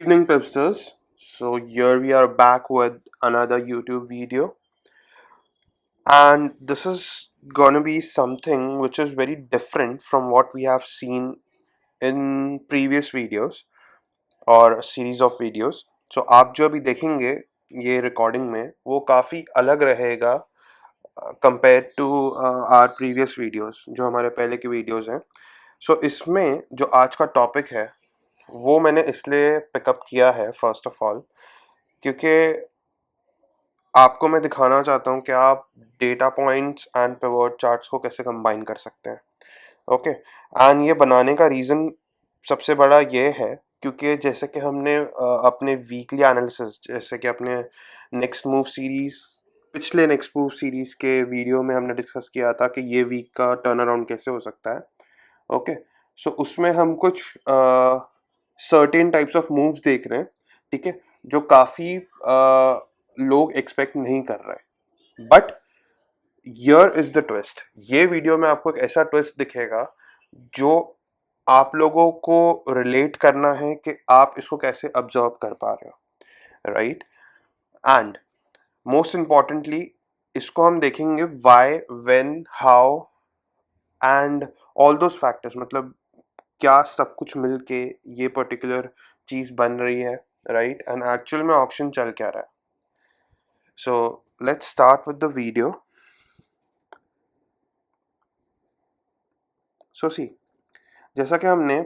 Evening Pipsters. So here we are back with another YouTube video, and this is gonna be something which is very different from what we have seen in previous videos और series of videos. So आप जो अभी देखेंगे ये recording में वो काफ़ी अलग रहेगा compared to our previous videos जो हमारे पहले के videos हैं. So इसमें जो आज का topic है वो मैंने इसलिए पिकअप किया है फर्स्ट ऑफ ऑल क्योंकि आपको मैं दिखाना चाहता हूँ कि आप data points and pivot charts को कैसे कंबाइन कर सकते हैं. ओके. एंड ये बनाने का रीज़न सबसे बड़ा ये है क्योंकि जैसे कि हमने अपने वीकली एनालिसिस जैसे कि अपने नेक्स्ट मूव सीरीज़ पिछले नेक्स्ट मूव सीरीज़ के वीडियो में हमने डिस्कस किया था कि ये वीक का टर्न अराउंड कैसे हो सकता है. ओके. सो उसमें हम कुछ सर्टेन टाइप्स ऑफ मूव्स देख रहे हैं. ठीक है. जो काफ़ी लोग एक्सपेक्ट नहीं कर रहे. But here is the twist. ये वीडियो में आपको एक ऐसा ट्विस्ट दिखेगा जो आप लोगों को रिलेट करना है कि आप इसको कैसे ऑब्जर्व कर पा रहे हो. राइट. एंड मोस्ट इम्पॉर्टेंटली इसको हम देखेंगे why when how and all those factors. मतलब क्या सब कुछ मिलके ये पर्टिकुलर चीज़ बन रही है. राइट. एंड एक्चुअल में ऑक्शन चल क्या रहा है. So let's start with the video. So see, जैसा कि हमने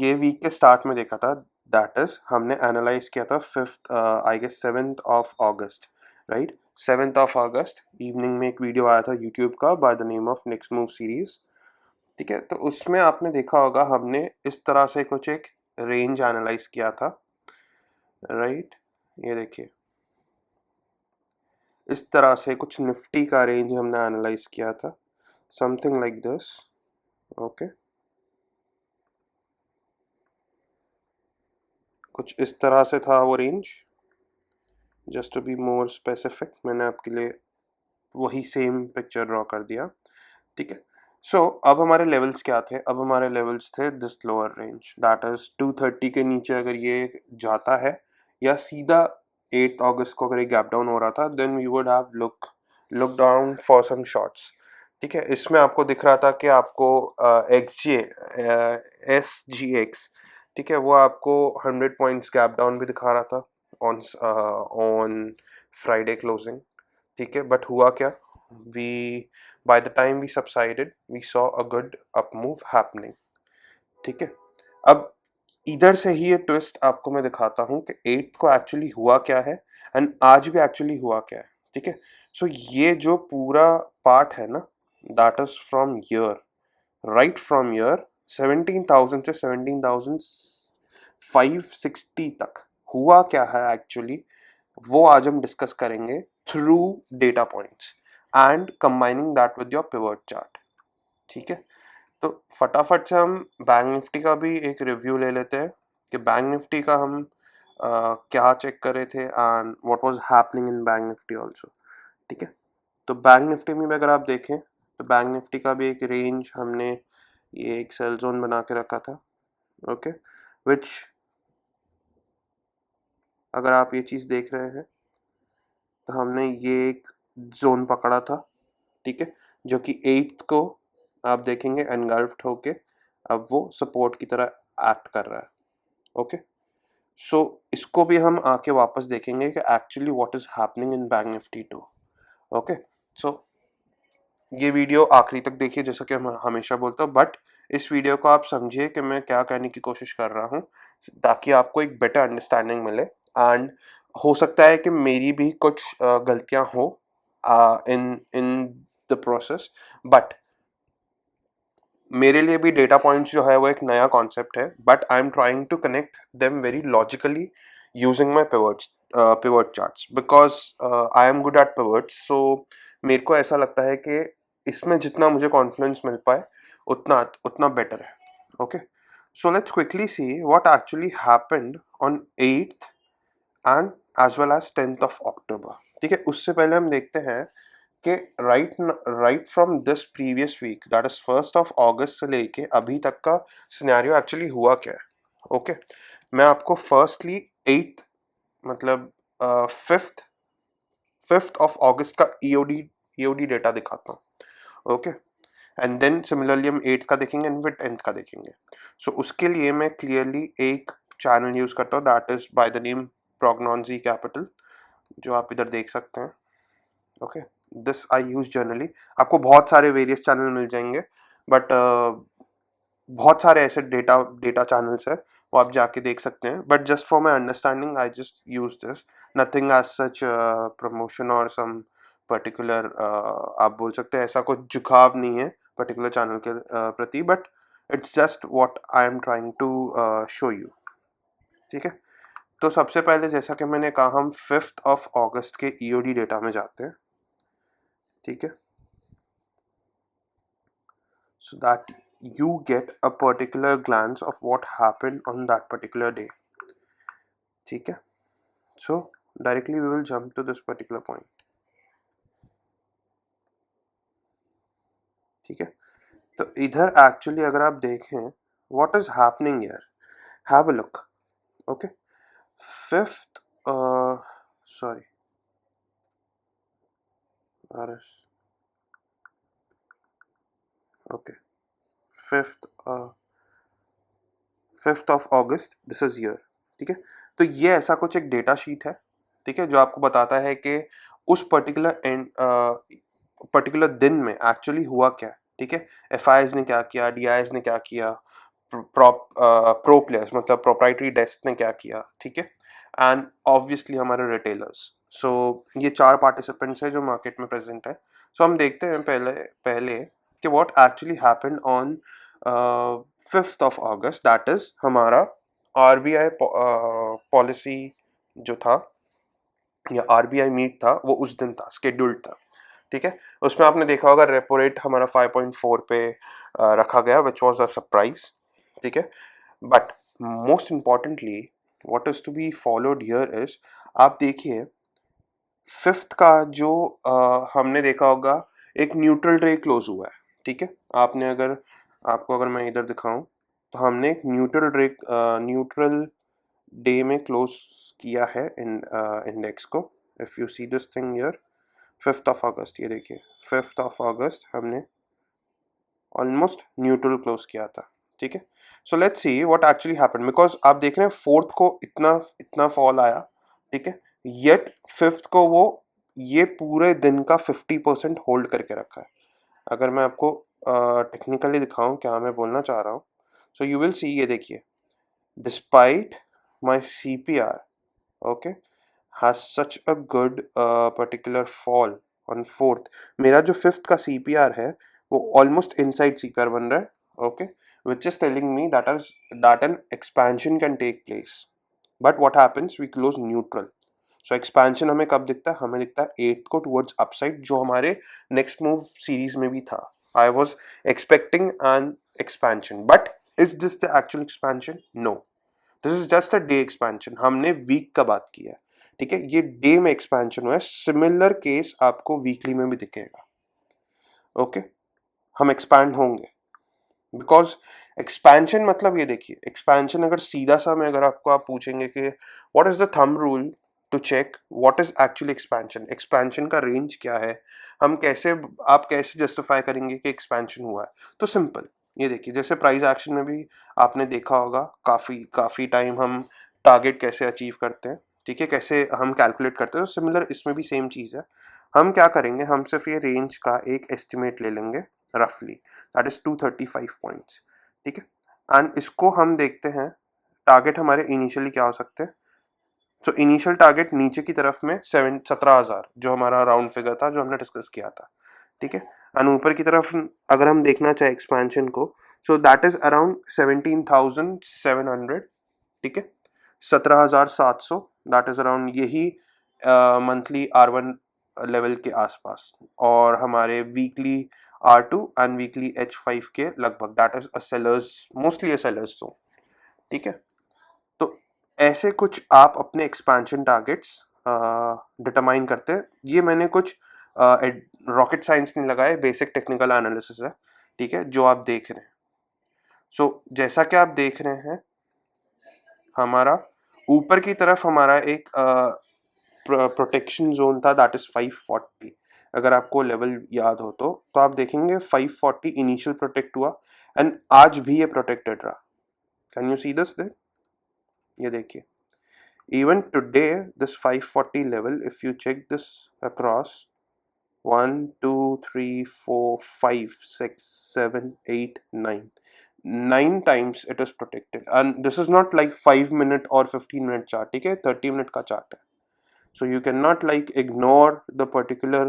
ये वीक के स्टार्ट में देखा था दैट इज हमने एनालाइज किया था 5th I guess 7th of August. Right. 7th of August evening में एक वीडियो आया था यूट्यूब का by the name of next move series. ठीक है. तो उसमें आपने देखा होगा हमने इस तरह से कुछ एक रेंज एनालाइज किया था. राइट. ये देखिए इस तरह से कुछ निफ्टी का रेंज हमने एनालाइज किया था समथिंग लाइक दिस. ओके. कुछ इस तरह से था वो range. Just to be more specific मैंने आपके लिए वही सेम पिक्चर ड्रॉ कर दिया. ठीक है. सो अब हमारे लेवल्स क्या थे. अब हमारे लेवल्स थे this lower range that is 230 के नीचे अगर ये जाता है या सीधा 8 अगस्त को अगर ये गैप डाउन हो रहा था then we would have look down for some shots. ठीक है. इसमें आपको दिख रहा था कि आपको SGX. ठीक है. वो आपको 100 पॉइंट्स गैप डाउन भी दिखा रहा था ऑन फ्राइडे क्लोजिंग. ठीक है. बट हुआ क्या. We by the time we subsided we saw a good up move happening. ठीक है. अब इधर से ही ये ट्विस्ट आपको मैं दिखाता हूँ कि 8 को एक्चुअली हुआ क्या है एंड आज भी एक्चुअली हुआ क्या है. ठीक है. सो ये जो पूरा पार्ट है ना that is from year right from year 17,000 से 17,560 तक हुआ क्या है एक्चुअली वो आज हम डिस्कस करेंगे through data points and combining that with your pivot chart. ठीक है. तो फटाफट से हम बैंक निफ्टी का भी एक रिव्यू ले लेते हैं कि बैंक निफ्टी का हम क्या चेक कर रहे थे and what was happening in bank Nifty also. ठीक है. तो बैंक निफ्टी में भी अगर आप देखें तो बैंक निफ्टी का भी एक रेंज हमने ये एक सेल जोन बना के रखा था. ओके. विच अगर आप ये चीज़ देख रहे हैं तो हमने ये एक जोन पकड़ा था. ठीक है. जो कि 8th को आप देखेंगे एनगल्फ्ड होके अब वो सपोर्ट की तरह एक्ट कर रहा है. ओके. सो इसको भी हम आके वापस देखेंगे कि actually what is happening in bank Nifty too. Okay. So ये वीडियो आखिरी तक देखिए जैसा कि मैं हमेशा बोलता हूँ. बट इस वीडियो को आप समझिए कि मैं क्या कहने की कोशिश कर रहा हूँ ताकि आपको एक बेटर अंडरस्टैंडिंग मिले. एंड हो सकता है कि मेरी भी कुछ गलतियाँ हो इन इन द प्रोसेस. बट मेरे लिए भी डेटा पॉइंट्स जो है वो एक नया कॉन्सेप्ट है. But I am trying to connect them very logically using my pivot charts because I am good at pivots. So मेरे को ऐसा लगता है कि इसमें जितना मुझे कॉन्फिडेंस मिल पाए उतना उतना बेटर है. Okay. So let's quickly see what actually happened on 8th and as well as 10th of October. ठीक है. उससे पहले हम देखते हैं कि right from this previous week that is 1st of August से लेके अभी तक का सिनेरियो एक्चुअली हुआ क्या है. ओके. मैं आपको फर्स्टली 8th मतलब 5th ऑफ अगस्त का ईओडी डेटा दिखाता हूँ। ओके, एंड देन सिमिलरली हम 8th का देखेंगे एंड फिर 10th का देखेंगे। सो उसके लिए मैं क्लियरली एक चैनल यूज करता हूँ, that is by the name प्रोग्नोनजी कैपिटल, जो आप इधर देख सकते हैं। Okay, this I use generally. आपको बहुत सारे वेरियस चैनल मिल जाएंगे, बट बहुत सारे ऐसे डेटा डेटा चैनल्स है, वो आप जाके देख सकते हैं, but just for my understanding I just use this, nothing as such promotion और सम पर्टिकुलर, आप बोल सकते हैं ऐसा कुछ झुकाव नहीं है पर्टिकुलर चैनल के प्रति, but it's just what I am trying to show you. ठीक है, तो सबसे पहले जैसा कि मैंने कहा, हम 5th ऑफ अगस्त के ईओडी डेटा में जाते हैं। ठीक है, so that you get a particular glance of what happened on that particular day. ठीक है, so directly we will jump to this particular point. ठीक है, तो इधर एक्चुअली अगर आप देखें what is happening here, have a look. Okay, 5th sorry RS, okay, 5th 5th of August, this is year. ठीक है, तो ये ऐसा कुछ एक डेटा शीट है, ठीक है, जो आपको बताता है कि उस पर्टिकुलर दिन में एक्चुअली हुआ क्या। ठीक है, एफ ने क्या किया, डी ने क्या किया, प्रो प्लेयर्स मतलब प्रोप्राइटरी डेस्क ने क्या किया। ठीक है, एंड ऑब्वियसली हमारे रिटेलर्स। सो ये 4 पार्टिसिपेंट्स है जो मार्केट में प्रेजेंट है। सो हम देखते हैं पहले पहले कि what actually happened on 5th of August, that is हमारा आरबीआई पॉलिसी जो था, या आरबीआई मीट था, वो उस दिन था, शेड्यूल्ड था। ठीक है, उसमें आपने देखा होगा रेपो रेट हमारा 5.4 पे रखा गया, विच वॉज अ सरप्राइज। ठीक है, but most importantly what is to be followed here is, आप देखिए 5th का जो हमने देखा होगा एक न्यूट्रल डे क्लोज हुआ है। ठीक है, आपने अगर आपको अगर मैं इधर दिखाऊं, तो हमने एक न्यूट्रल डे में क्लोज किया है इन इंडेक्स को। If you see this thing here, 5th of अगस्त, ये देखिए 5th ऑफ अगस्त हमने ऑलमोस्ट न्यूट्रल क्लोज किया था। ठीक है, so let's see what actually happened, because आप देख रहे हैं 4th को इतना इतना फॉल आया। ठीक है, येट 5th को वो ये पूरे दिन का 50% होल्ड करके रखा है। अगर मैं आपको टेक्निकली दिखाऊं क्या मैं बोलना चाह रहा हूँ, सो यू विल सी, ये देखिए, despite my CPR, okay, has such a good particular fall on 4th, मेरा जो 5th का CPR है वो ऑलमोस्ट इनसाइड CPR बन रहा है। Okay, which is telling me that an expansion can take place, but what happens, we close neutral. So expansion हमें कब दिखता है, हमें दिखता है 8th को towards upside, जो हमारे next move series में भी था। I was expecting an expansion, but is this the actual expansion? No, this is just a day expansion। हमने वीक का बात किया है। ठीक है, ये डे में एक्सपेंशन हुआ है, सिमिलर केस आपको वीकली में भी दिखेगा। ओके, हम एक्सपैंड होंगे, बिकॉज एक्सपेंशन मतलब ये देखिए, एक्सपेंशन अगर सीधा सा मैं अगर आपको आप पूछेंगे कि what is the thumb rule to check what is actually expansion, expansion का रेंज क्या है, हम कैसे, आप कैसे जस्टिफाई करेंगे कि एक्सपेंशन हुआ है, तो सिंपल, ये देखिए, जैसे प्राइस एक्शन में भी आपने देखा होगा काफ़ी काफ़ी टाइम हम टारगेट कैसे अचीव करते हैं। ठीक है, कैसे हम कैलकुलेट करते हैं, तो सिमिलर इसमें भी सेम चीज़ है। हम क्या करेंगे, हम सिर्फ ये रेंज का एक एस्टिमेट ले लेंगे रफली, दैट इज 235 पॉइंट्स। ठीक है, एंड इसको हम देखते हैं टारगेट हमारे इनिशियली क्या हो सकते हैं। तो इनिशियल टारगेट नीचे की तरफ में 17,000 जो हमारा राउंड फिगर था, जो हमने डिस्कस किया था। ठीक है, एंड ऊपर की तरफ अगर हम देखना चाहे एक्सपेंशन को, सो दैट इज अराउंड 17,700। ठीक है, 17,700, दैट इज अराउंड यही मंथली R1 लेवल के आसपास, और हमारे weekly R2 and weekly H5 के लगभग, that is a sellers, mostly a sellers तो। ठीक है, तो ऐसे कुछ आप अपने एक्सपेंशन टारगेट्स डिटरमाइन करते हैं। ये मैंने कुछ रॉकेट साइंस नहीं लगाए, बेसिक टेक्निकल एनालिसिस है। ठीक है, जो आप देख रहे हैं, सो जैसा कि आप देख रहे हैं, हमारा ऊपर की तरफ हमारा एक प्रोटेक्शन जोन था, दैट इज 540। अगर आपको लेवल याद हो तो आप देखेंगे 540 इनिशियल प्रोटेक्ट हुआ एंड आज भी ये प्रोटेक्टेड रहा। Can you see this? ये देखिए, even today this 540 level, if you check this across 1 2 3 4 5 6 7 8 9 9 times it is protected, and this is not like 5 minute or 15 minute chart, ठीक है, 30 minute का chart है। So you cannot like ignore the particular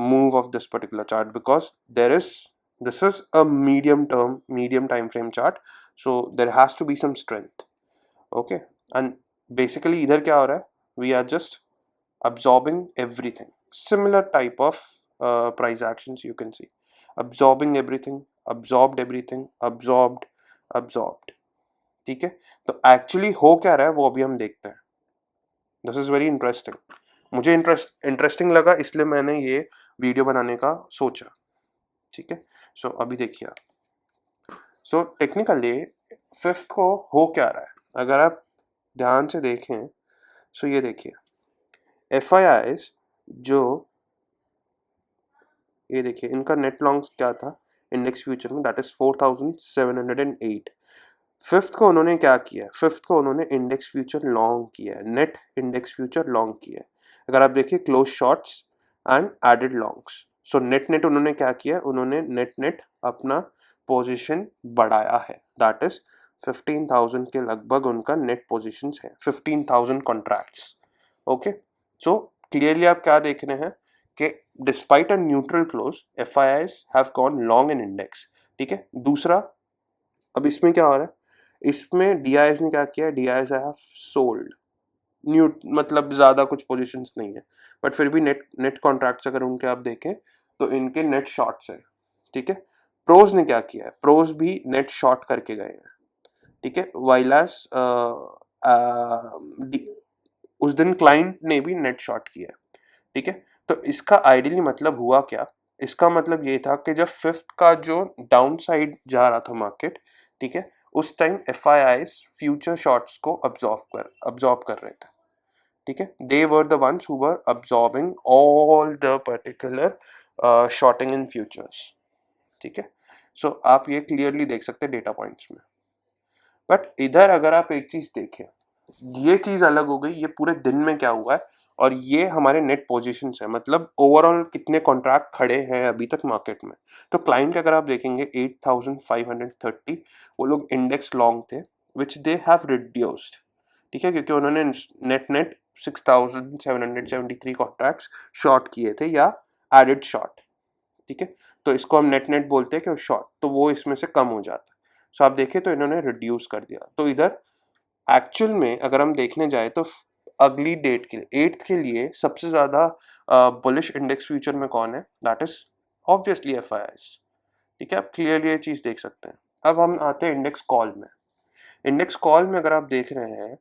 move of this particular chart, because this is a medium time frame chart, so there has to be some strength. Okay, and basically इधर क्या हो रहा है, we are just absorbing everything, similar type of price actions you can see, absorbing everything, absorbed everything, absorbed। ठीक है, तो actually हो क्या रहा है वो अभी हम देखते हैं। दिस इज वेरी इंटरेस्टिंग, मुझे इंटरेस्टिंग लगा, इसलिए मैंने ये वीडियो बनाने का सोचा। ठीक है, सो अभी देखिए आप, सो टेक्निकली फिफ्थ को हो क्या रहा है अगर आप ध्यान से देखें। सो ये देखिए, FIIs जो, ये देखिए इनका नेट लॉन्ग क्या था इंडेक्स फ्यूचर में, दैट इज 4708। फिफ्थ को उन्होंने क्या किया, फिफ्थ को उन्होंने इंडेक्स फ्यूचर लॉन्ग किया है, नेट इंडेक्स फ्यूचर लॉन्ग किया है। अगर आप देखिए close shorts and added longs, so net उन्होंने क्या किया, उन्होंने नेट अपना पोजीशन बढ़ाया है, दैट इज 15,000 के लगभग उनका नेट पोजीशंस है, 15,000 कॉन्ट्रैक्ट्स। ओके, सो क्लियरली आप क्या देख रहे हैं कि despite a neutral close FIIs have gone long in index. ठीक है, दूसरा अब इसमें क्या हो रहा है, इसमें DIs ने क्या किया, DIs हैव सोल्ड न्यू, मतलब ज्यादा कुछ पोजीशंस नहीं है, बट फिर भी नेट कॉन्ट्रैक्ट्स अगर उनके आप देखें तो इनके नेट शॉर्ट्स है। ठीक है, प्रोज ने क्या किया है, प्रोज भी नेट शॉर्ट करके गए हैं। ठीक है, वाइलास उस दिन क्लाइंट ने भी नेट शॉर्ट किया है। ठीक है, तो इसका आइडियली मतलब हुआ क्या, इसका मतलब ये था कि जब फिफ्थ का जो डाउन साइड जा रहा था मार्केट, ठीक है, उस टाइम FIIs फ्यूचर शॉर्ट्स को अब्जॉर्ब कर रहे थे। ठीक है, they were the ones who were absorbing all the particular shorting in futures. ठीक है, सो आप ये क्लियरली देख सकते हैं डेटा पॉइंट्स में। बट इधर अगर आप एक चीज देखें, ये चीज अलग हो गई, ये पूरे दिन में क्या हुआ है, और ये हमारे नेट पोजीशंस है, मतलब ओवरऑल कितने कॉन्ट्रैक्ट खड़े हैं अभी तक मार्केट में। तो क्लाइंट के अगर आप देखेंगे 8,530 वो लोग इंडेक्स लॉन्ग थे, विच दे हैव रिड्यूस्ड। ठीक है, क्योंकि उन्होंने नेट 6,773 कॉन्ट्रैक्ट्स शॉर्ट किए थे या एडेड शॉर्ट। ठीक है, तो इसको हम नेट बोलते हैं कि शॉर्ट, तो वो इसमें से कम हो जाता है। सो आप देखें तो इन्होंने रिड्यूस कर दिया। तो इधर एक्चुअल में अगर हम देखने जाए तो अगली डेट के लिए 8th के लिए सबसे ज्यादा बुलिश इंडेक्स फ्यूचर में कौन है, दैट इज ऑब्वियसली FIIs। ठीक है, आप क्लियरली ये चीज देख सकते हैं। अब हम आते हैं इंडेक्स कॉल में। इंडेक्स कॉल में अगर आप देख रहे हैं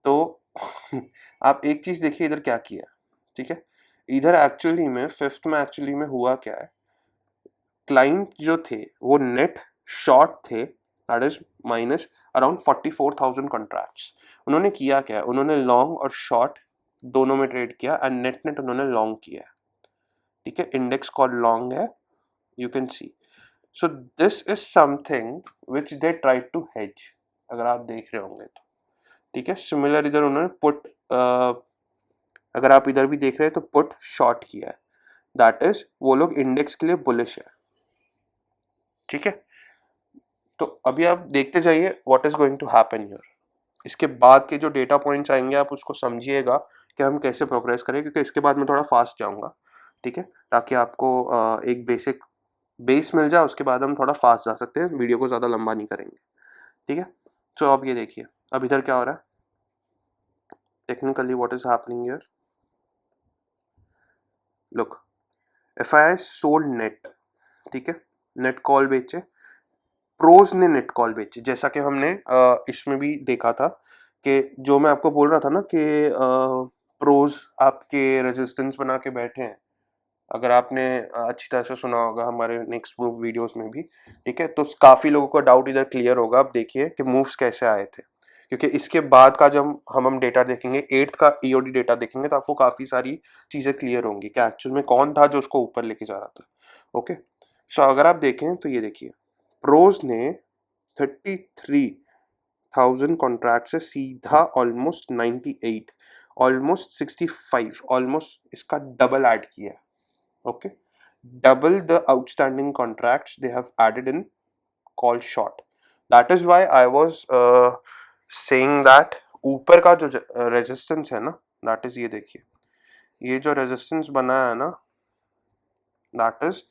तो आप एक चीज देखिए इधर क्या किया। ठीक है, इधर एक्चुअली में फिफ्थ में एक्चुअली में हुआ क्या है, क्लाइंट जो थे वो नेट शॉर्ट थे, that is minus around 44,000 contracts. उन्होंने किया क्या, उन्होंने लॉन्ग और शॉर्ट दोनों में ट्रेड किया एंड नेट उन्होंने लॉन्ग किया। ठीक है, इंडेक्स कॉल लॉन्ग है, you can see. So this is something which they try to hedge, अगर आप देख रहे होंगे तो। ठीक है, सिमिलर इधर उन्होंने पुट, अगर आप इधर भी देख रहे हैं तो पुट शॉर्ट किया है, दैट इज वो लोग इंडेक्स के लिए बुलिश है। ठीक है, तो अभी आप देखते जाइए what is going to happen here. इसके बाद के जो डेटा पॉइंट्स आएंगे आप उसको समझिएगा कि हम कैसे प्रोग्रेस करें, क्योंकि इसके बाद मैं थोड़ा फास्ट जाऊंगा। ठीक है, ताकि आपको एक बेसिक बेस मिल जाए, उसके बाद हम थोड़ा फास्ट जा सकते हैं, वीडियो को ज़्यादा लंबा नहीं करेंगे। ठीक है, तो अब ये देखिए अब इधर क्या हो रहा है technically, what is happening here. Look, FII sold net. ठीक है, नेट कॉल बेचे, प्रोज ने नेट कॉल बेची, जैसा कि हमने इसमें भी देखा था कि जो मैं आपको बोल रहा था ना कि प्रोज आपके रेजिस्टेंस बना के बैठे हैं। अगर आपने अच्छी तरह से सुना होगा हमारे नेक्स्ट मूव वीडियोस में भी। ठीक है, तो काफ़ी लोगों का डाउट इधर क्लियर होगा। आप देखिए कि मूव्स कैसे आए थे, क्योंकि इसके बाद का जब हम डेटा देखेंगे, 8th का ईओडी डेटा देखेंगे, तो आपको काफ़ी सारी चीज़ें क्लियर होंगी कि एक्चुअल में कौन था जो उसको ऊपर लेके जा रहा था। ओके, सो अगर आप देखें तो ये देखिए, प्रोज ने 33,000 कॉन्ट्रैक्ट से सीधा ऑलमोस्ट 98, ऑलमोस्ट 65, ऑलमोस्ट इसका डबल ऐड किया है। Okay, double the outstanding contracts they have added in call short. That is why I was saying that ऊपर का जो रेजिस्टेंस है ना, दैट इज ये देखिए, ये जो रेजिस्टेंस बना है ना, that is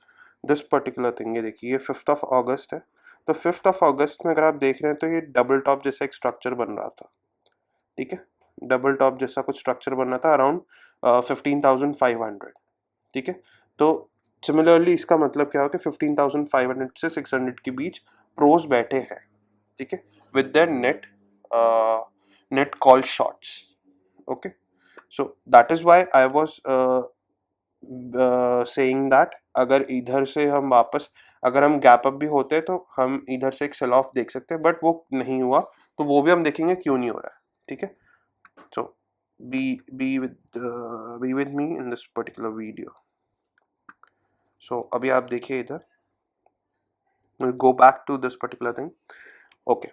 this particular thing. ये देखिए, ये 5th ऑफ अगस्त है, तो 5th ऑफ अगस्त में अगर आप देख रहे हैं तो ये डबल टॉप जैसा एक स्ट्रक्चर बन रहा था। ठीक है, डबल टॉप जैसा कुछ स्ट्रक्चर बन रहा था अराउंड 15,500। ठीक है, तो सिमिलरली इसका मतलब क्या हो कि 15,500 से 600 के बीच प्रोज बैठे हैं। ठीक है, with their net call shots. Okay, so that is why I was saying that अगर इधर से हम वापस, अगर हम गैप अप भी होते तो हम इधर से एक सेल ऑफ देख सकते हैं, बट वो नहीं हुआ, तो वो भी हम देखेंगे क्यों नहीं हो रहा है। ठीक है, सो be with me in this particular video. So अभी आप देखिए इधर, we'll go back to this particular thing. Okay,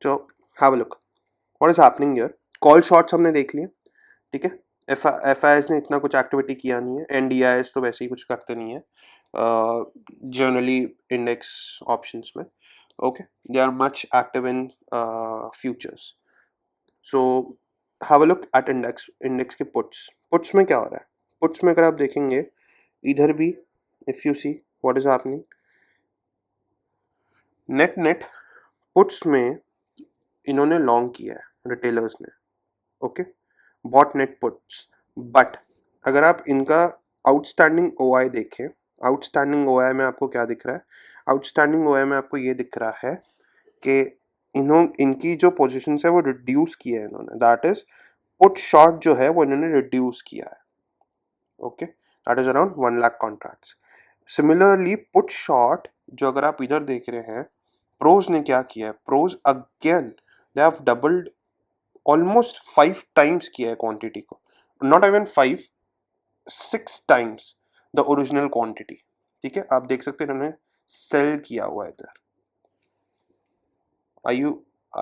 so have a look what is happening here. Call shots हमने देख लिए। ठीक है, एफ आई एस ने इतना कुछ एक्टिविटी किया नहीं है, एन डी आई एस तो वैसे ही कुछ करते नहीं है जनरली इंडेक्स ऑप्शंस में। Okay, they are much active in futures. So have a look at index के पुट्स में क्या हो रहा है। पुट्स में अगर आप देखेंगे इधर भी, if you see what is happening, net puts में इन्होंने लॉन्ग किया है रिटेलर्स ने। Okay, bought net puts, but अगर आप इनका आउटस्टैंडिंग ओआई देखें, आउटस्टैंडिंग ओआई में आपको क्या दिख रहा है, आउटस्टैंडिंग ओआई में आपको ये दिख रहा है कि इनकी जो पोजीशन है वो रिड्यूस किया है इन्होंने, दैट इज पुट शॉर्ट जो है वो इन्होंने रिड्यूस किया है। Okay, that is around 1 lakh contracts. Similarly put short जो अगर आप इधर देख रहे हैं, प्रोज ने क्या किया है, pros again they have doubled, almost 5 times किया है क्वांटिटी को, not even 5, 6 times the original quantity. ठीक है, आप देख सकते हैं इन्होंने सेल किया हुआ है इधर। Are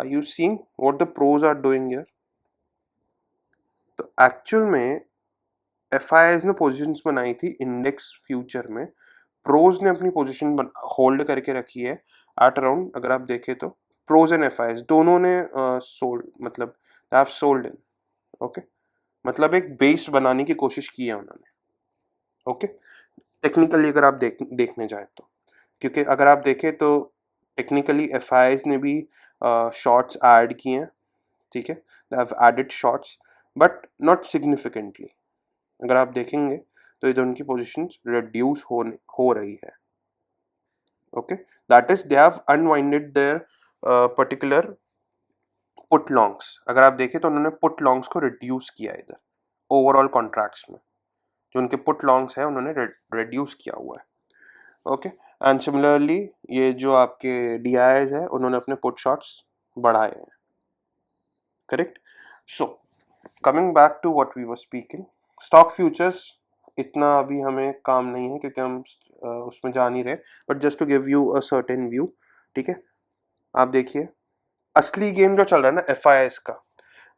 you seeing what the pros are doing here. तो एक्चुअल में एफ आई एस ने पोजिशंस बनाई थी इंडेक्स फ्यूचर में, प्रोज ने अपनी पोजीशन होल्ड करके रखी है एट अराउंड, अगर आप देखें तो pros and F I S दोनों ने सोल्ड, मतलब हैव सोल्ड इन। ओके, मतलब एक बेस बनाने की कोशिश की है उन्होंने। ओके, टेक्निकली अगर आप देखने जाए तो, क्योंकि अगर आप देखें तो टेक्निकली एफ आई एस ने भी शॉर्ट्स ऐड किए हैं। ठीक है, they have added shorts but not significantly. अगर आप देखेंगे तो इधर उनकी पोजीशन रिड्यूस हो रही है। Okay, that is they have unwinded their particular put longs. अगर आप देखें तो उन्होंने पुट लॉन्ग्स को रिड्यूस किया है इधर ओवरऑल कॉन्ट्रैक्ट्स में, जो उनके पुट लॉन्ग्स है उन्होंने रिड्यूस किया हुआ है। ओके, एंड सिमिलरली ये जो आपके डी आई है उन्होंने अपने पुट शॉट्स बढ़ाए हैं। Correct, so coming back to what we were speaking, stock futures इतना अभी हमें काम नहीं है क्योंकि हम उसमें जा नहीं रहे, but just to give you a certain view. ठीक है, आप देखिए असली गेम जो चल रहा है ना एफ आई एस का,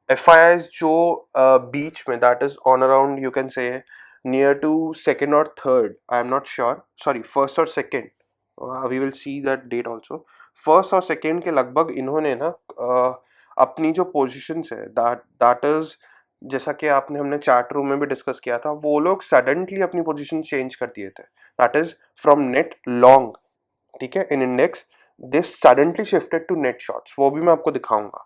एफ आई एस जो बीच में, that is on around you can say near to second और third, I am not sure, sorry first और second, we will see that date also. First और second के लगभग इन्होंने ना अपनी जो पोजिशंस है, दैट इज जैसा कि आपने हमने चैट रूम में भी डिस्कस किया था, वो लोग सडनली अपनी पोजीशन चेंज कर दिए थे, that is from net long. ठीक है, in index this suddenly shifted to net shorts, वो भी मैं आपको दिखाऊंगा।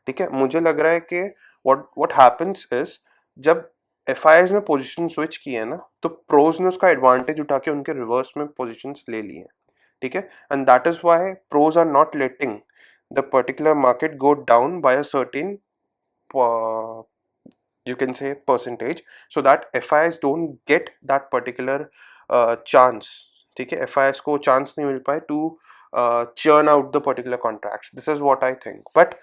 ठीक है, मुझे लग रहा है कि व्हाट हैपेंस इज जब एफ आई एस ने पोजिशन स्विच की है ना, तो प्रोज ने उसका एडवांटेज उठा के उनके रिवर्स में पोजिशंस ले लिए हैं। ठीक है, and that is why pros are not letting the particular market go down by a certain you can say percentage, so that FIs don't get that particular chance. ठीक है, FIs को chance नहीं मिल पाए to churn out the particular contracts. This is what I think, but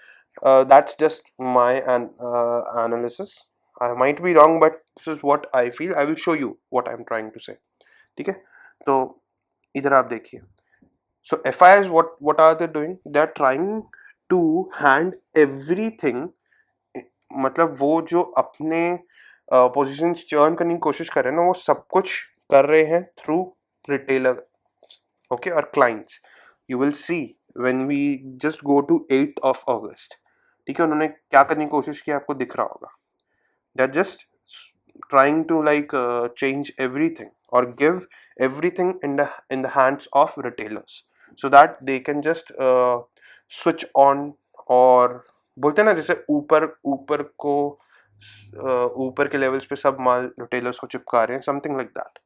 that's just my analysis. I might be wrong, but this is what I feel. I will show you what I'm trying to say. ठीक है, तो इधर आप देखिए. So FIs, what are they doing? They are trying to hand everything. मतलब वो जो अपने पोजीशन चर्न करने की कोशिश कर रहे हैं ना, वो सब कुछ कर रहे हैं थ्रू रिटेलर, ओके, और clients. You will see when we just go to 8th of August. ठीक है, उन्होंने क्या करने की कोशिश की आपको दिख रहा होगा. They are just trying to like change everything or give everything in the hands of retailers so that they can just switch on. और बोलते हैं ना, जैसे ऊपर ऊपर को ऊपर के लेवल्स पे सब माल रिटेलर्स को चिपका रहे हैं, समथिंग लाइक दैट.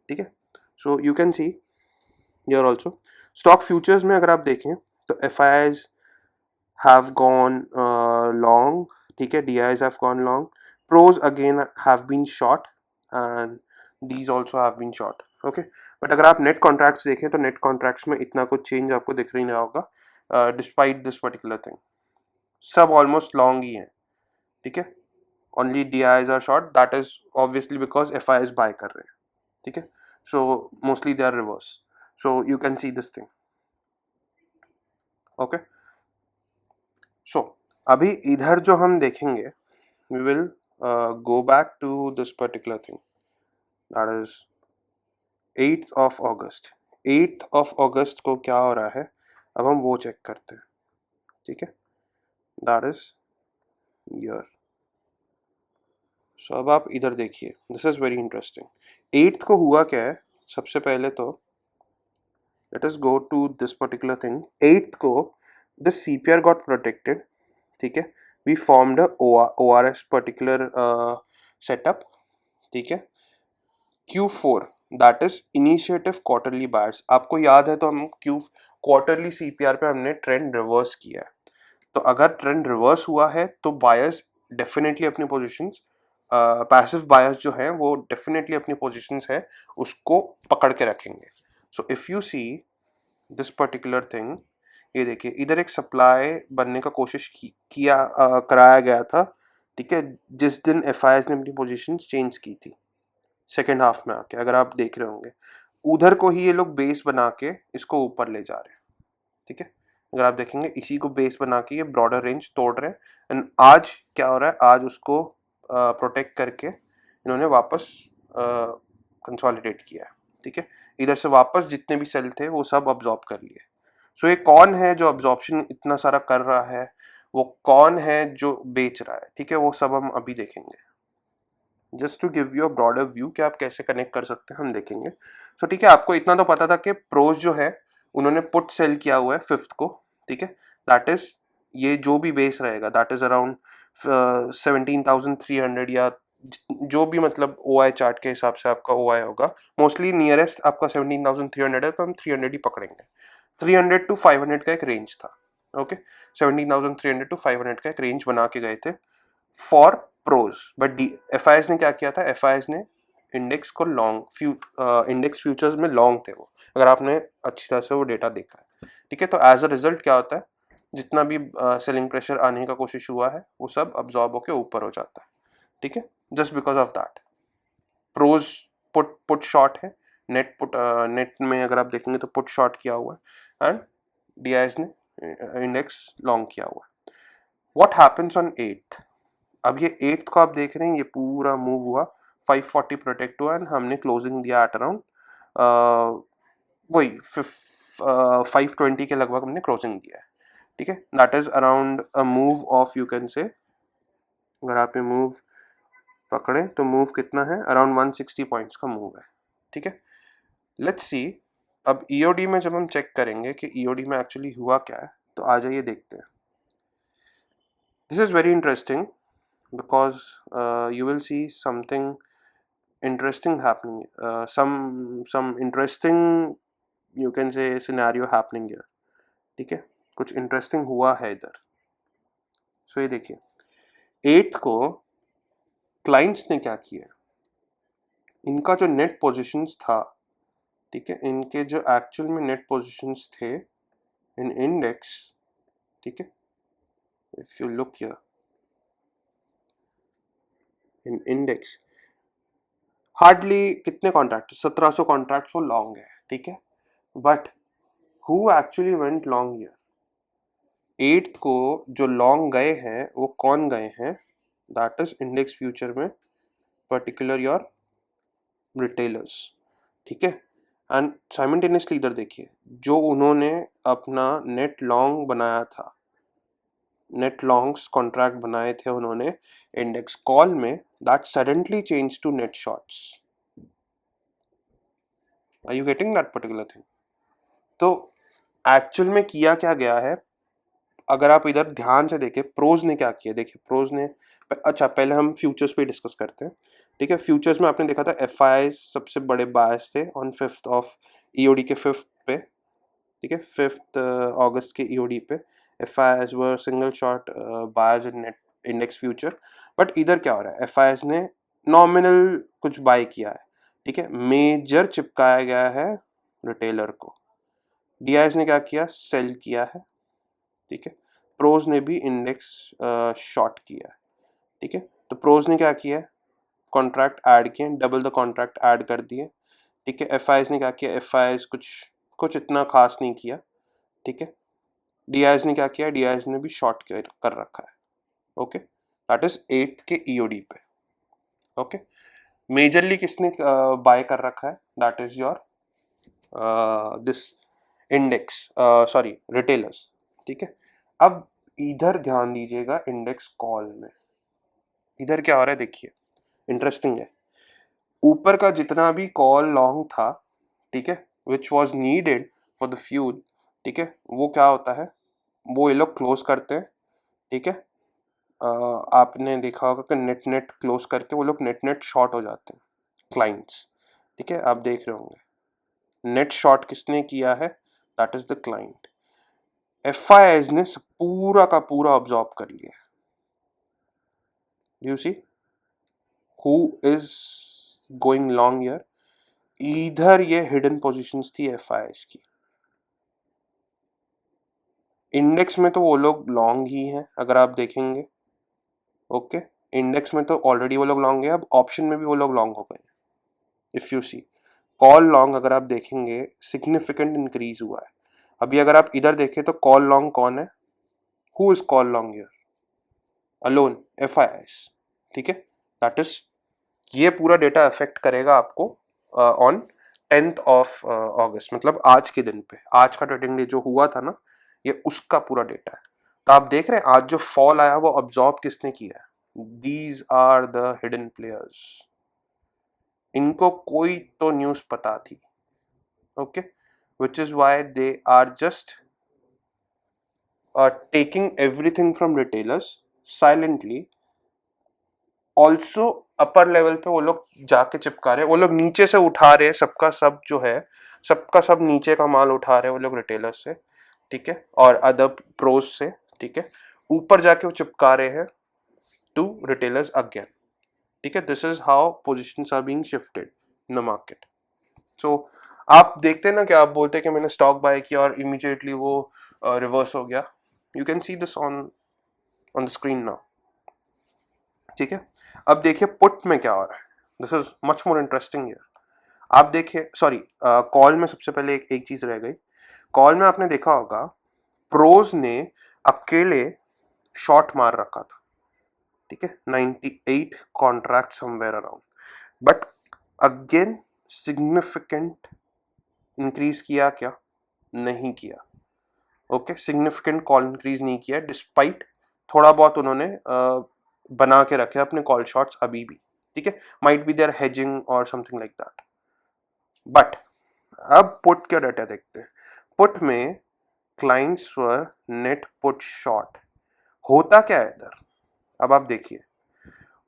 ठीक है, सो you can see here also stock futures में अगर आप देखें तो FIs have gone long. ठीक है, DIs have gone long. Pros again have been short and these also have been short. Okay, but अगर आप नेट कॉन्ट्रैक्ट्स देखें तो नेट कॉन्ट्रैक्ट्स में इतना कुछ चेंज आपको दिख नहीं रहा होगा डिस्पाइट दिस पर्टिकुलर थिंग. सब ऑलमोस्ट लॉन्ग ही है. ठीक है, only DIs are short. That is obviously because FIs buy कर रहे हैं. ठीक है, so mostly they are reverse. So you can see this thing. Okay, so अभी इधर जो हम देखेंगे, we will go back to this particular thing, that is 8th of August. 8th of August को क्या हो रहा है अब हम वो चेक करते हैं. ठीक है, दैट इज ईयर. सो अब आप इधर देखिए, this is very interesting. 8th को हुआ क्या है, सबसे पहले तो let us go to this particular thing. 8th को द CPR गॉट प्रोटेक्टेड. ठीक है, we formed ORS particular setup. ठीक है, Q4 that is initiative quarterly buyers. आपको याद है तो हम क्वार्टरली CPR पे हमने ट्रेंड रिवर्स किया है. तो अगर ट्रेंड रिवर्स हुआ है तो बायर्स डेफिनेटली अपनी पोजीशंस, पैसिव बायर्स जो हैं वो डेफिनेटली अपनी पोजीशंस है उसको पकड़ के रखेंगे. So if you see this particular thing, ये देखिए इधर एक सप्लाई बनने का कोशिश कराया गया था. ठीक है, जिस दिन FIs ने अपनी पोजीशंस चेंज की थी सेकेंड हाफ में आके, अगर आप देख रहे होंगे उधर को ही ये लोग बेस बना के इसको ऊपर ले जा रहे हैं. ठीक है, अगर आप देखेंगे इसी को बेस बना के ये ब्रॉडर रेंज तोड़ रहे हैं. एंड आज क्या हो रहा है, आज उसको प्रोटेक्ट करके इन्होंने वापस कंसोलिडेट किया है. ठीक है, इधर से वापस जितने भी सेल थे वो सब अब्जॉर्ब कर लिए. सो ये कौन है जो अब्जॉर्प्शन इतना सारा कर रहा है, वो कौन है जो बेच रहा है. ठीक है, वो सब हम अभी देखेंगे. Just to give you a broader view कि आप कैसे कनेक्ट कर सकते हैं, हम देखेंगे. सो ठीक है, आपको इतना तो पता था कि प्रोज जो है उन्होंने पुट सेल किया हुआ है 5th को. ठीक है, दैट इज ये जो भी बेस रहेगा दैट इज अराउंड 17,300 या जो भी, मतलब OI चार्ट के हिसाब से आपका OI होगा. मोस्टली नियरेस्ट आपका 17,300 है तो हम 300 ही पकड़ेंगे. 300 to 500 का एक रेंज था. ओके, 17,300 to 500 का एक रेंज बना के गए थे फॉर प्रोज. बट FIs ने क्या किया था, FIs ने इंडेक्स को लॉन्ग, इंडेक्स फ्यूचर्स में लॉन्ग थे वो, अगर आपने अच्छी तरह से वो डेटा देखा है. ठीक है, तो एज अ रिजल्ट क्या होता है, जितना भी सेलिंग प्रेशर आने का कोशिश हुआ है वो सब अब्जॉर्ब होकर ऊपर हो जाता है. ठीक है, just because of that pros put short है. नेट में अगर आप देखेंगे तो पुट शॉर्ट किया हुआ है एंड DIs ने इंडेक्स लॉन्ग किया हुआ है. What happens on 8th? अब ये 8th को आप देख रहे हैं, ये पूरा मूव हुआ, 540 प्रोटेक्ट हुआ एंड हमने क्लोजिंग दिया एट अराउंड वही 520 के लगभग हमने क्लोजिंग दिया है. ठीक है, that is around a move of, you can से, अगर आप ये मूव पकड़े तो मूव कितना है, अराउंड 160 पॉइंट्स का मूव है. ठीक है, लेट्स सी. अब EOD में जब हम चेक करेंगे कि EOD में एक्चुअली हुआ क्या है, तो आ जाइए देखते हैं. This is very interesting because you will see something interesting happening, some interesting, you can say, scenario happening here. ठीक है, कुछ इंटरेस्टिंग हुआ है इधर. सो ये देखिए 8th को क्लाइंट्स ने क्या किया, इनका जो नेट पोजीशंस था, ठीक है, इनके जो एक्चुअल में नेट पोजीशंस थे इन इंडेक्स, ठीक है, if you look here in index, hardly कितने कॉन्ट्रैक्ट, 1700 कॉन्ट्रैक्ट वो लॉन्ग है, ठीक है, but who actually went long here, 8 को जो लॉन्ग गए हैं वो कौन गए हैं, दैट इज इंडेक्स फ्यूचर में पर्टिकुलर योर रिटेलर्स, ठीक है। एंड साइमल्टेनियसली इधर देखिए, जो उन्होंने अपना नेट लॉन्ग बनाया था, नेट लॉन्ग्स कॉन्ट्रैक्ट बनाए थे उन्होंने इंडेक्स कॉल में, that suddenly change to net shorts. Are you getting that particular thing? तो एक्चुअल में किया क्या गया है, अगर आप इधर ध्यान से देखें प्रोज ने क्या किया, देखिए प्रोज ने, अच्छा पहले हम फ्यूचर्स पे डिस्कस करते हैं, ठीक है। फ्यूचर्स में आपने देखा था एफ आई सबसे बड़े बायस थे ऑन 5th ऑफ ईओडी के 5th पे, ठीक है, 5th अगस्त के ईओडी पे F I S were single shot buyers in net index future. But इधर क्या हो रहा है, एफ आई एस ने नॉमिनल कुछ बाय किया है, ठीक है, मेजर चिपकाया गया है रिटेलर को, डी आई एस ने क्या किया, सेल किया है, ठीक है। प्रोज ने भी इंडेक्स शॉर्ट किया है, ठीक है। तो प्रोज ने क्या किया, कॉन्ट्रैक्ट ऐड किए, डबल द कॉन्ट्रैक्ट ऐड कर दिए, ठीक है। एफ आई एस ने क्या किया, एफ आई एस कुछ कुछ इतना खास नहीं किया, ठीक है। डी आई एस ने क्या किया, डी आई एस ने भी शॉर्ट कर रखा है, ओके, दैट इज 8 के ईओडी पे, ओके। मेजरली किसने बाय कर रखा है, that is your this index, sorry retailers, ठीक है। अब इधर ध्यान दीजिएगा इंडेक्स कॉल में, इधर क्या हो रहा है देखिए, इंटरेस्टिंग है, ऊपर का जितना भी कॉल लॉन्ग था, ठीक है, which was needed for the fuel, ठीक है, वो क्या होता है, वो ये लोग क्लोज करते हैं, ठीक है। आपने देखा होगा कि नेट नेट क्लोज करके वो लोग नेट नेट शॉर्ट हो जाते हैं क्लाइंट्स, ठीक है, आप देख रहे होंगे नेट शॉर्ट किसने किया है, that is the client. F I S ने पूरा का पूरा ऑब्जॉर्व कर लिया है, you see who is going long year, इधर ये हिडन पोजीशंस थी एफ आई एस की, इंडेक्स में तो वो लोग लॉन्ग ही हैं अगर आप देखेंगे, ओके, इंडेक्स में तो ऑलरेडी वो लोग लॉन्ग है, अब ऑप्शन में भी वो लोग लॉन्ग हो गए, if you see call long अगर आप देखेंगे सिग्निफिकेंट इंक्रीज हुआ है। अभी अगर आप इधर देखें तो कॉल लॉन्ग कौन है, who is call long here, alone F I S, ठीक है, दैट इज, ये पूरा डेटा अफेक्ट करेगा आपको ऑन 10th ऑफ अगस्त, मतलब आज के दिन पे, आज का ट्रेडिंग डे जो हुआ था ना, ये उसका पूरा डेटा है। तो आप देख रहे हैं आज जो फॉल आया वो ऑब्जॉर्व किसने किया है, these are the hidden players, इनको कोई तो न्यूज पता थी, okay, which is why they are just taking everything from retailers silently, also upper level पे वो लोग जाके चिपका रहे, वो लोग नीचे से उठा रहे, सबका सब जो है, सबका सब नीचे का माल उठा रहे वो लोग रिटेलर्स से, ठीक है, और अदर प्रोज से, ठीक है, ऊपर जाके वो चिपका रहे हैं टू रिटेलर्स अगेन, ठीक है। This is how positions are being shifted in the market. So आप देखते हैं ना कि आप बोलते हैं कि मैंने स्टॉक बाय किया और इमीडिएटली वो रिवर्स हो गया, you can see this on the screen now, ठीक है। अब देखिए पुट में क्या हो रहा है, this is much more interesting here. आप देखिए, सॉरी कॉल में सबसे पहले एक चीज रह गई, कॉल में आपने देखा होगा प्रोज ने अकेले शॉर्ट मार रखा था, ठीक है, 98 contract somewhere around, but again significant increase किया क्या, नहीं किया, ओके, सिग्निफिकेंट कॉल इंक्रीज नहीं किया, डिस्पाइट थोड़ा बहुत उन्होंने बना के रखे अपने कॉल शॉट्स अभी भी, ठीक है, माइट बी देयर हेजिंग और समथिंग लाइक दैट। बट अब पुट क्या डाटा देखते हैं, पुट में क्लाइंट्स वर नेट पुट शॉर्ट, होता क्या है इधर, अब आप देखिए,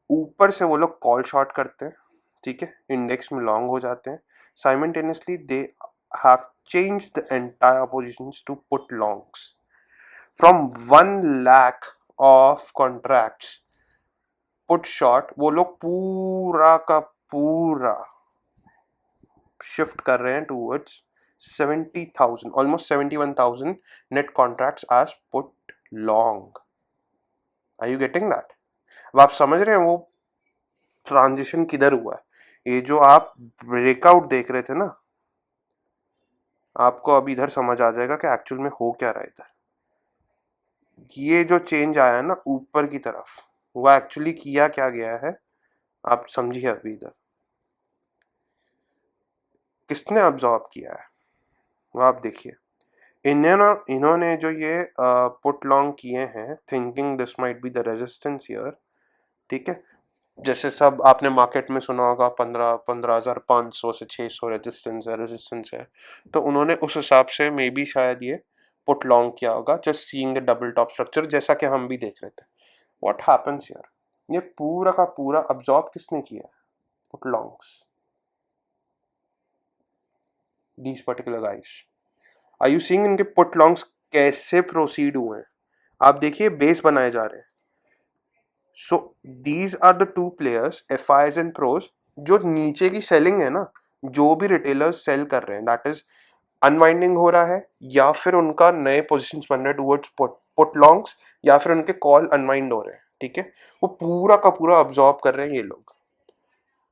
ऊपर से वो लोग कॉल शॉर्ट करते हैं, ठीक है, इंडेक्स में लॉन्ग हो जाते हैं, simultaneously they have changed the entire positions to put longs from 1 lakh of contracts put short, वो लोग पूरा का पूरा शिफ्ट कर रहे हैं towards 70,000, almost 71,000 net contracts as put long. Are you getting that? अब आप समझ रहे हैं वो ट्रांजिशन किधर हुआ है? ये जो आप ब्रेकआउट देख रहे थे ना, आपको अब इधर समझ आ जाएगा कि एक्चुअल में हो क्या रहा है इधर। ये जो चेंज आया है ना ऊपर की तरफ, वो एक्चुअली किया क्या गया है आप समझिए। अभी इधर किसने अब्जॉर्ब किया है वो आप देखिए। इन्होंने जो ये पुट लॉन्ग किए हैं thinking this might be the resistance here, ठीक है। जैसे सब आपने मार्केट में सुना होगा 15,500 से 600 रेजिस्टेंस है, तो उन्होंने उस हिसाब से मे बी शायद ये पुट लॉन्ग किया होगा, just seeing the double top structure जैसा कि हम भी देख रहे थे। व्हाट हैपेंस हियर, ये पूरा का पूरा अब्जॉर्ब किसने किया? Put longs, these particular guys. Are you seeing इनके पुट लॉन्ग्स कैसे प्रोसीड हुए हैं? आप देखिए बेस बनाए जा रहे हैं। So these are the two players FIs and pros, जो नीचे की सेलिंग है ना, जो भी रिटेलर्स सेल कर रहे हैं दैट इज अनवाइंडिंग हो रहा है, या फिर उनका नए पोजीशंस बन रहे हैं टुवर्ड्स पुट लॉन्ग्स, या फिर उनके कॉल अनवाइंड हो रहे हैं, ठीक है। वो पूरा का पूरा अब्जॉर्ब कर रहे हैं ये लोग,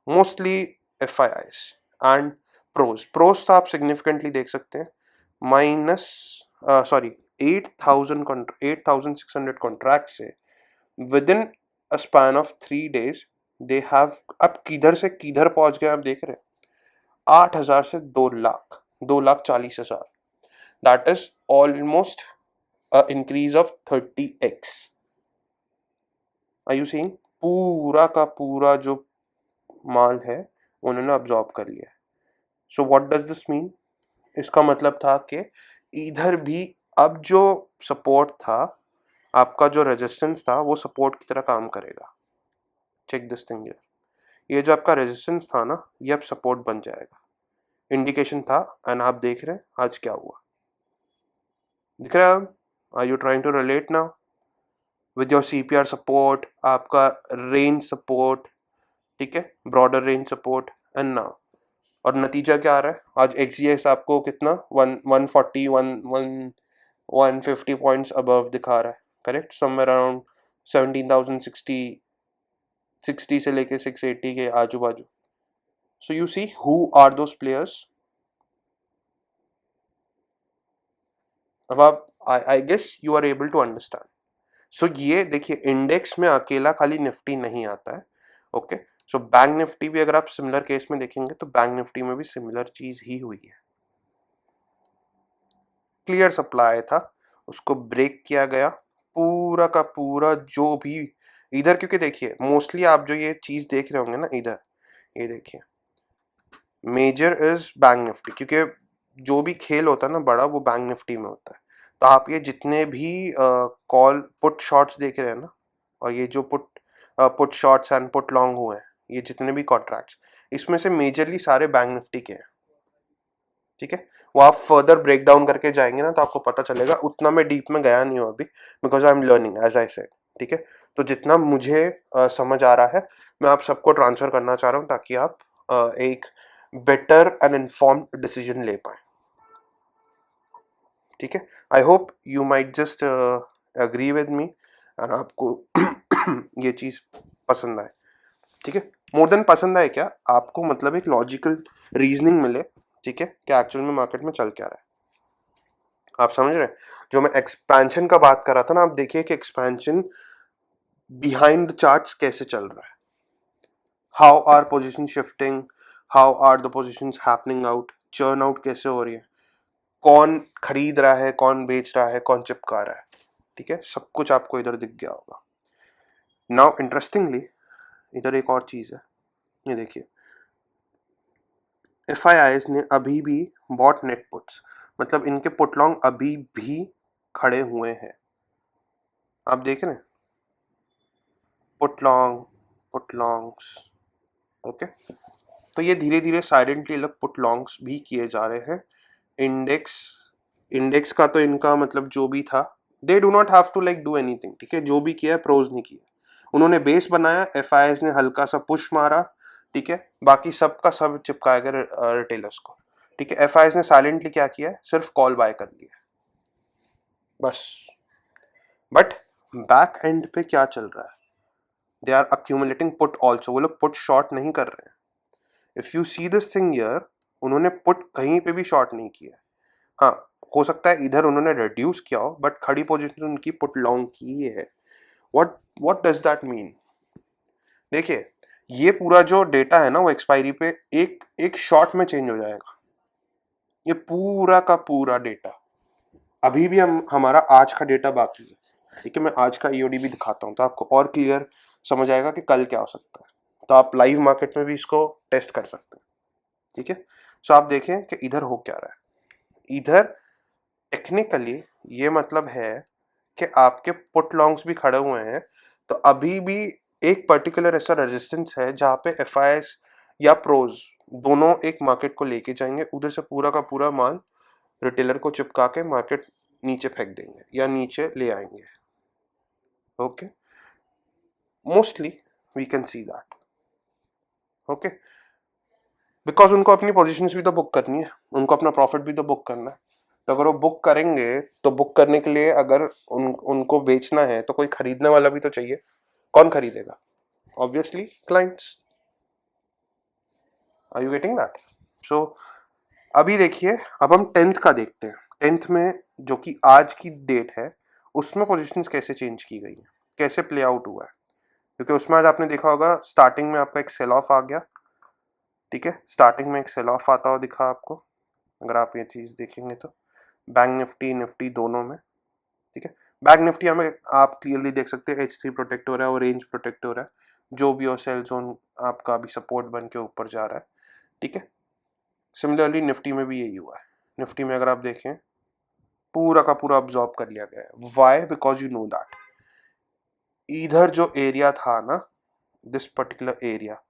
मोस्टली एफआईआईज एंड प्रोज तो आप सिग्निफिकेंटली देख सकते हैं, माइनस सॉरी 8,600 कॉन्ट्रैक्ट से with in a span of 3 days they have, अब किधर से किधर पहुंच गए आप देख रहे हैं। 8,000 से 2 lakh, 2,40,000, that is almost increase of 30x। Are you seeing? पूरा का पूरा जो माल है उन्होंने अब्जॉर्ब कर लिया। So what does this mean? इसका मतलब था कि इधर भी अब जो सपोर्ट था, आपका जो रेजिस्टेंस था वो सपोर्ट की तरह काम करेगा। चेक दिस थिंग हियर, ये जो आपका रेजिस्टेंस था ना ये अब सपोर्ट बन जाएगा। इंडिकेशन था एंड आप देख रहे हैं आज क्या हुआ, दिख रहा है? Are you trying to relate now with your CPR support, आपका रेंज सपोर्ट, ठीक है, broader range support and now. और नतीजा क्या आ रहा है? आज एक्सजीएक्स आपको कितना 140 150 पॉइंट्स अबव दिखा रहा है, करेक्ट, समवेयर अराउंड 17,060 से लेके 680 के आजू बाजू। So you see who are those players. अब आप I guess you are able to understand. So ये देखिए इंडेक्स में अकेला खाली निफ्टी नहीं आता है, ओके। सो बैंक निफ्टी भी अगर आप सिमिलर केस में देखेंगे तो बैंक निफ्टी में भी सिमिलर चीज ही हुई है। क्लियर सप्लाई था, उसको ब्रेक किया गया पूरा का पूरा जो भी इधर, क्योंकि देखिए मोस्टली आप जो ये चीज देख रहे होंगे ना इधर, ये देखिए मेजर इज बैंक निफ्टी, क्योंकि जो भी खेल होता है ना बड़ा वो बैंक निफ्टी में होता है। तो आप ये जितने भी कॉल पुट शॉर्ट्स देख रहे हैं ना, और ये जो put shorts and put long हुए हैं, ये जितने भी कॉन्ट्रैक्ट्स, इसमें से मेजरली सारे बैंक निफ्टी के हैं, ठीक है। वो आप फर्दर ब्रेक डाउन करके जाएंगे ना तो आपको पता चलेगा। उतना मैं डीप में गया नहीं हूँ अभी, because I am learning as I said, ठीक है। तो जितना मुझे समझ आ रहा है मैं आप सबको ट्रांसफर करना चाह रहा हूँ ताकि आप एक बेटर एंड इन्फॉर्म्ड डिसीजन ले पाए, ठीक है। I hope you might just agree with me and आपको ये चीज पसंद आए, ठीक है। मोर देन पसंद आए क्या, आपको मतलब एक लॉजिकल रीजनिंग मिले, ठीक है, क्या एक्चुअल में मार्केट में चल क्या रहा है। आप समझ रहे हैं? जो मैं एक्सपेंशन का बात कर रहा था ना, आप देखिए कि एक्सपेंशन बिहाइंड द चार्ट्स कैसे चल रहा है। How are position shifting, how are the positions happening out, churn out कैसे हो रही है, कौन खरीद रहा है, कौन बेच रहा है, कौन चिपका रहा है, ठीक है, सब कुछ आपको इधर दिख गया होगा। नाउ इंटरेस्टिंगली इधर एक और चीज है, ये देखिए एफआईआईज ने अभी भी बॉट नेट पुट्स, मतलब इनके पुट लॉन्ग अभी भी खड़े हुए हैं। आप देख रहे हैं put long, put longs, okay. तो ये धीरे धीरे साइलेंटली अलग पुट लॉन्ग्स भी किए जा रहे हैं। इंडेक्स इंडेक्स का तो इनका मतलब जो भी था, they do not have to like do anything, ठीक है। जो भी किया है प्रोज ने किया, उन्होंने बेस बनाया, एफआईआईज ने हल्का सा पुश मारा, ठीक है, बाकी सबका सब चिपकाया गया रिटेलर्स को, ठीक है, एफआईएस ने साइलेंटली क्या किया है, सिर्फ कॉल बाय कर लिया बस। बट बैक एंड पे क्या चल रहा है, they are accumulating put also, वो लोग पुट शॉर्ट नहीं कर रहे हैं। If you see this thing here, उन्होंने पुट कहीं पे भी शॉर्ट नहीं किया। हाँ, हो सकता है इधर उन्होंने रिड्यूस किया हो, बट खड़ी पोजीशन उनकी पुट लॉन्ग की है। What does that mean? देखिए, ये पूरा जो डेटा है ना, वो एक्सपायरी पे एक एक शॉट में चेंज हो जाएगा। ये पूरा का पूरा डेटा, अभी भी हमारा आज का डेटा बाकी है। ठीक है, मैं आज का ईओडी भी दिखाता हूँ तो आपको और क्लियर समझ आएगा कि कल क्या हो सकता है। तो आप लाइव मार्केट में भी इसको टेस्ट कर सकते हैं। ठीक है, सो आप देखें कि इधर हो क्या रहा है। इधर टेक्निकली ये मतलब है कि आपके पुट लॉन्ग्स भी खड़े हुए हैं, तो अभी भी एक पर्टिकुलर ऐसा रेजिस्टेंस है जहां पे एफआईएस या प्रोज दोनों एक मार्केट को लेके जाएंगे, उधर से पूरा का पूरा माल रिटेलर को चिपका के मार्केट नीचे फेंक देंगे या नीचे ले आएंगे। Okay, mostly we can see that. Okay, because उनको अपनी पोजीशंस भी तो बुक करनी है, उनको अपना प्रॉफिट भी तो बुक करना है। तो अगर वो बुक करेंगे तो बुक करने के लिए अगर उनको बेचना है तो कोई खरीदने वाला भी तो चाहिए। कौन खरीदेगा? Obviously clients. Are you getting that? So अभी देखिए, अब हम 10th का देखते हैं। 10th में जो कि आज की डेट है, उसमें पोजीशंस कैसे चेंज की गई है, कैसे प्ले आउट हुआ है। क्योंकि उसमें आज आपने देखा होगा स्टार्टिंग में आपका एक सेल ऑफ आ गया। ठीक है, स्टार्टिंग में एक सेल ऑफ आता हुआ दिखा आपको, अगर आप ये चीज देखेंगे तो बैंक निफ्टी निफ्टी दोनों में। ठीक है, बैंक निफ्टी हमें आप क्लियरली देख सकते हैं H3 प्रोटेक्ट हो रहा है और रेंज प्रोटेक्ट हो रहा है, जो भी और सेल जोन आपका अभी सपोर्ट बन के ऊपर जा रहा है। ठीक है, सिमिलरली निफ्टी में भी यही हुआ है। निफ्टी में अगर आप देखें, पूरा का पूरा अब्जॉर्ब कर लिया गया है। Why? Because you know that इधर जो एरिया था ना, this particular area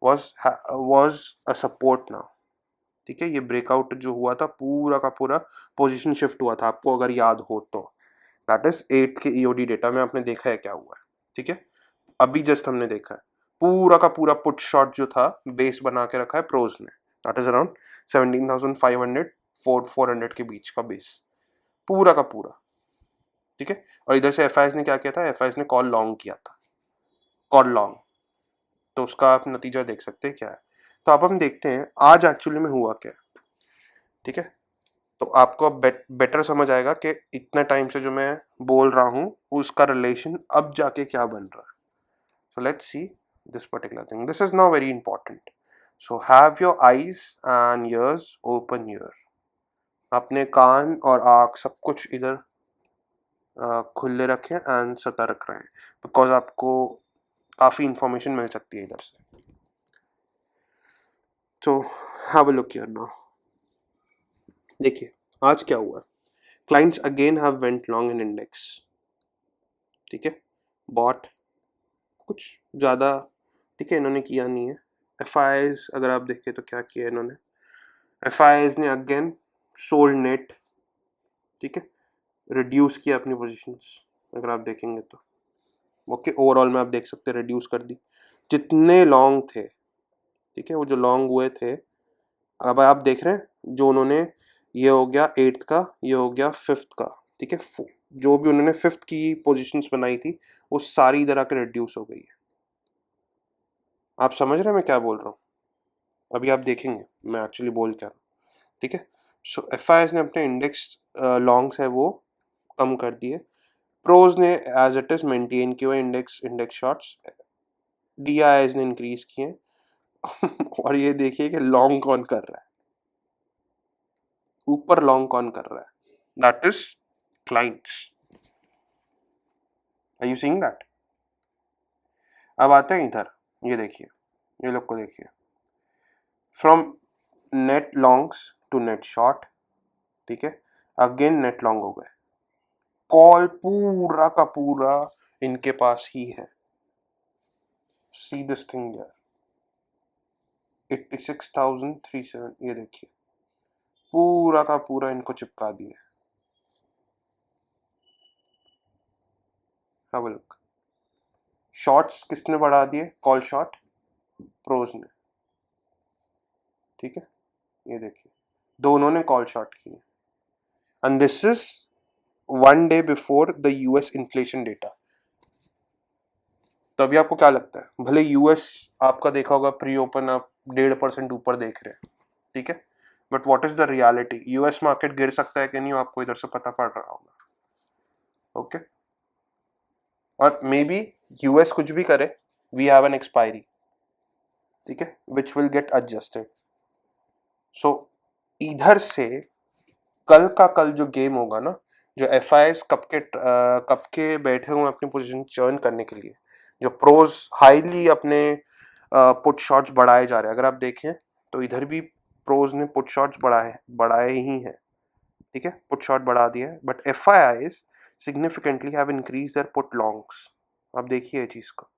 was a support now. ठीक है, ये ब्रेकआउट जो हुआ था पूरा का पूरा पोजीशन शिफ्ट हुआ था, आपको अगर याद हो तो। दैट इज 8 के ईओडी डेटा में आपने देखा है क्या हुआ है। ठीक है, अभी जस्ट हमने देखा है पूरा का पूरा पुट शॉट जो था बेस बना के रखा है प्रोज ने। दैट इज अराउंड 17,500 400 के बीच का बेस, पूरा का पूरा। ठीक है, और इधर से एफआईएस ने क्या किया था, एफआईएस ने कॉल लॉन्ग किया था, कॉल लॉन्ग। तो उसका आप नतीजा देख सकते हैं क्या है। तो अब हम देखते हैं आज एक्चुअली में हुआ क्या। ठीक है, तो आपको अब बेटर समझ आएगा कि इतने टाइम से जो मैं बोल रहा हूँ उसका रिलेशन अब जाके क्या बन रहा है। So let's see this particular thing, this is now very important. So have your eyes and years open here, अपने कान और आँख सब कुछ इधर खुले रखें एंड सतर्क रहें, बिकॉज आपको काफ़ी इंफॉर्मेशन मिल सकती है इधर से। सो have a look here now. देखिए आज क्या हुआ, clients again have went long in index. ठीक है, बॉट कुछ ज़्यादा ठीक है इन्होंने किया नहीं है। एफ अगर आप देखें तो क्या किया इन्होंने, एफ ने अगेन सोल्ड नेट। ठीक है, रिड्यूस किया अपनी पोजीशंस, अगर आप देखेंगे तो ओके, ओवरऑल में आप देख सकते हैं रिड्यूस कर दी जितने लॉन्ग थे। ठीक है, वो जो लॉन्ग हुए थे, अब आप देख रहे हैं जो उन्होंने, ये हो गया 8th का, ये हो गया 5th का। ठीक है, जो भी उन्होंने 5th की पोजीशंस बनाई थी वो सारी इधर आकर रिड्यूस हो गई है। आप समझ रहे हैं मैं क्या बोल रहा हूँ? अभी आप देखेंगे मैं एक्चुअली बोल क्या रहा हूँ। ठीक है, सो एफ ने अपने इंडेक्स लॉन्ग्स है वो कम कर दिए, प्रोज ने एज इट इज मेंटेन किए हुए इंडेक्स इंडेक्स शॉर्ट्स, डी ने इंक्रीज किए और ये देखिए कि लॉन्ग कौन कर रहा है, ऊपर लॉन्ग कौन कर रहा है, that is clients. Are you seeing that? अब आते हैं इधर, ये देखिए, ये लोग को देखिए, from net longs to net short. ठीक है, अगेन नेट लॉन्ग हो गए, कॉल पूरा का पूरा इनके पास ही है। सी दिस थिंग यार, 86,037, ये देखिए पूरा का पूरा इनको चिपका दिए। हैव अ लुक, शॉर्ट्स किसने बढ़ा दिए, कॉल शॉर्ट प्रोज ने। ठीक है, ये देखिए दोनों ने कॉल शॉर्ट की, and this is 1 day before the US inflation data. तो अभी आपको क्या लगता है, भले यूएस आपका देखा होगा प्री ओपन आप 1.5% ऊपर देख रहे हैं, ठीक है, but what is the reality, US market गिर सकता है कि नहीं आपको इधर से पता पड़ रहा होगा, ओके। और मे बी यूएस कुछ भी करे, वी हैव एन एक्सपायरी, ठीक है, विच विल गेट एडजस्टेड। सो इधर से कल का कल जो गेम होगा ना, जो एफ आई एस कब के बैठे हुए अपनी पोजीशन चर्न करने के लिए, जो प्रोज हाईली अपने पुट शॉट्स बढ़ाए जा रहे हैं, अगर आप देखें तो इधर भी प्रोज ने पुट शॉट्स बढ़ाए ही हैं, ठीक है, पुट शॉट बढ़ा दिया है, but F I eyes significantly have increase their put longs. आप देखिए ये चीज को,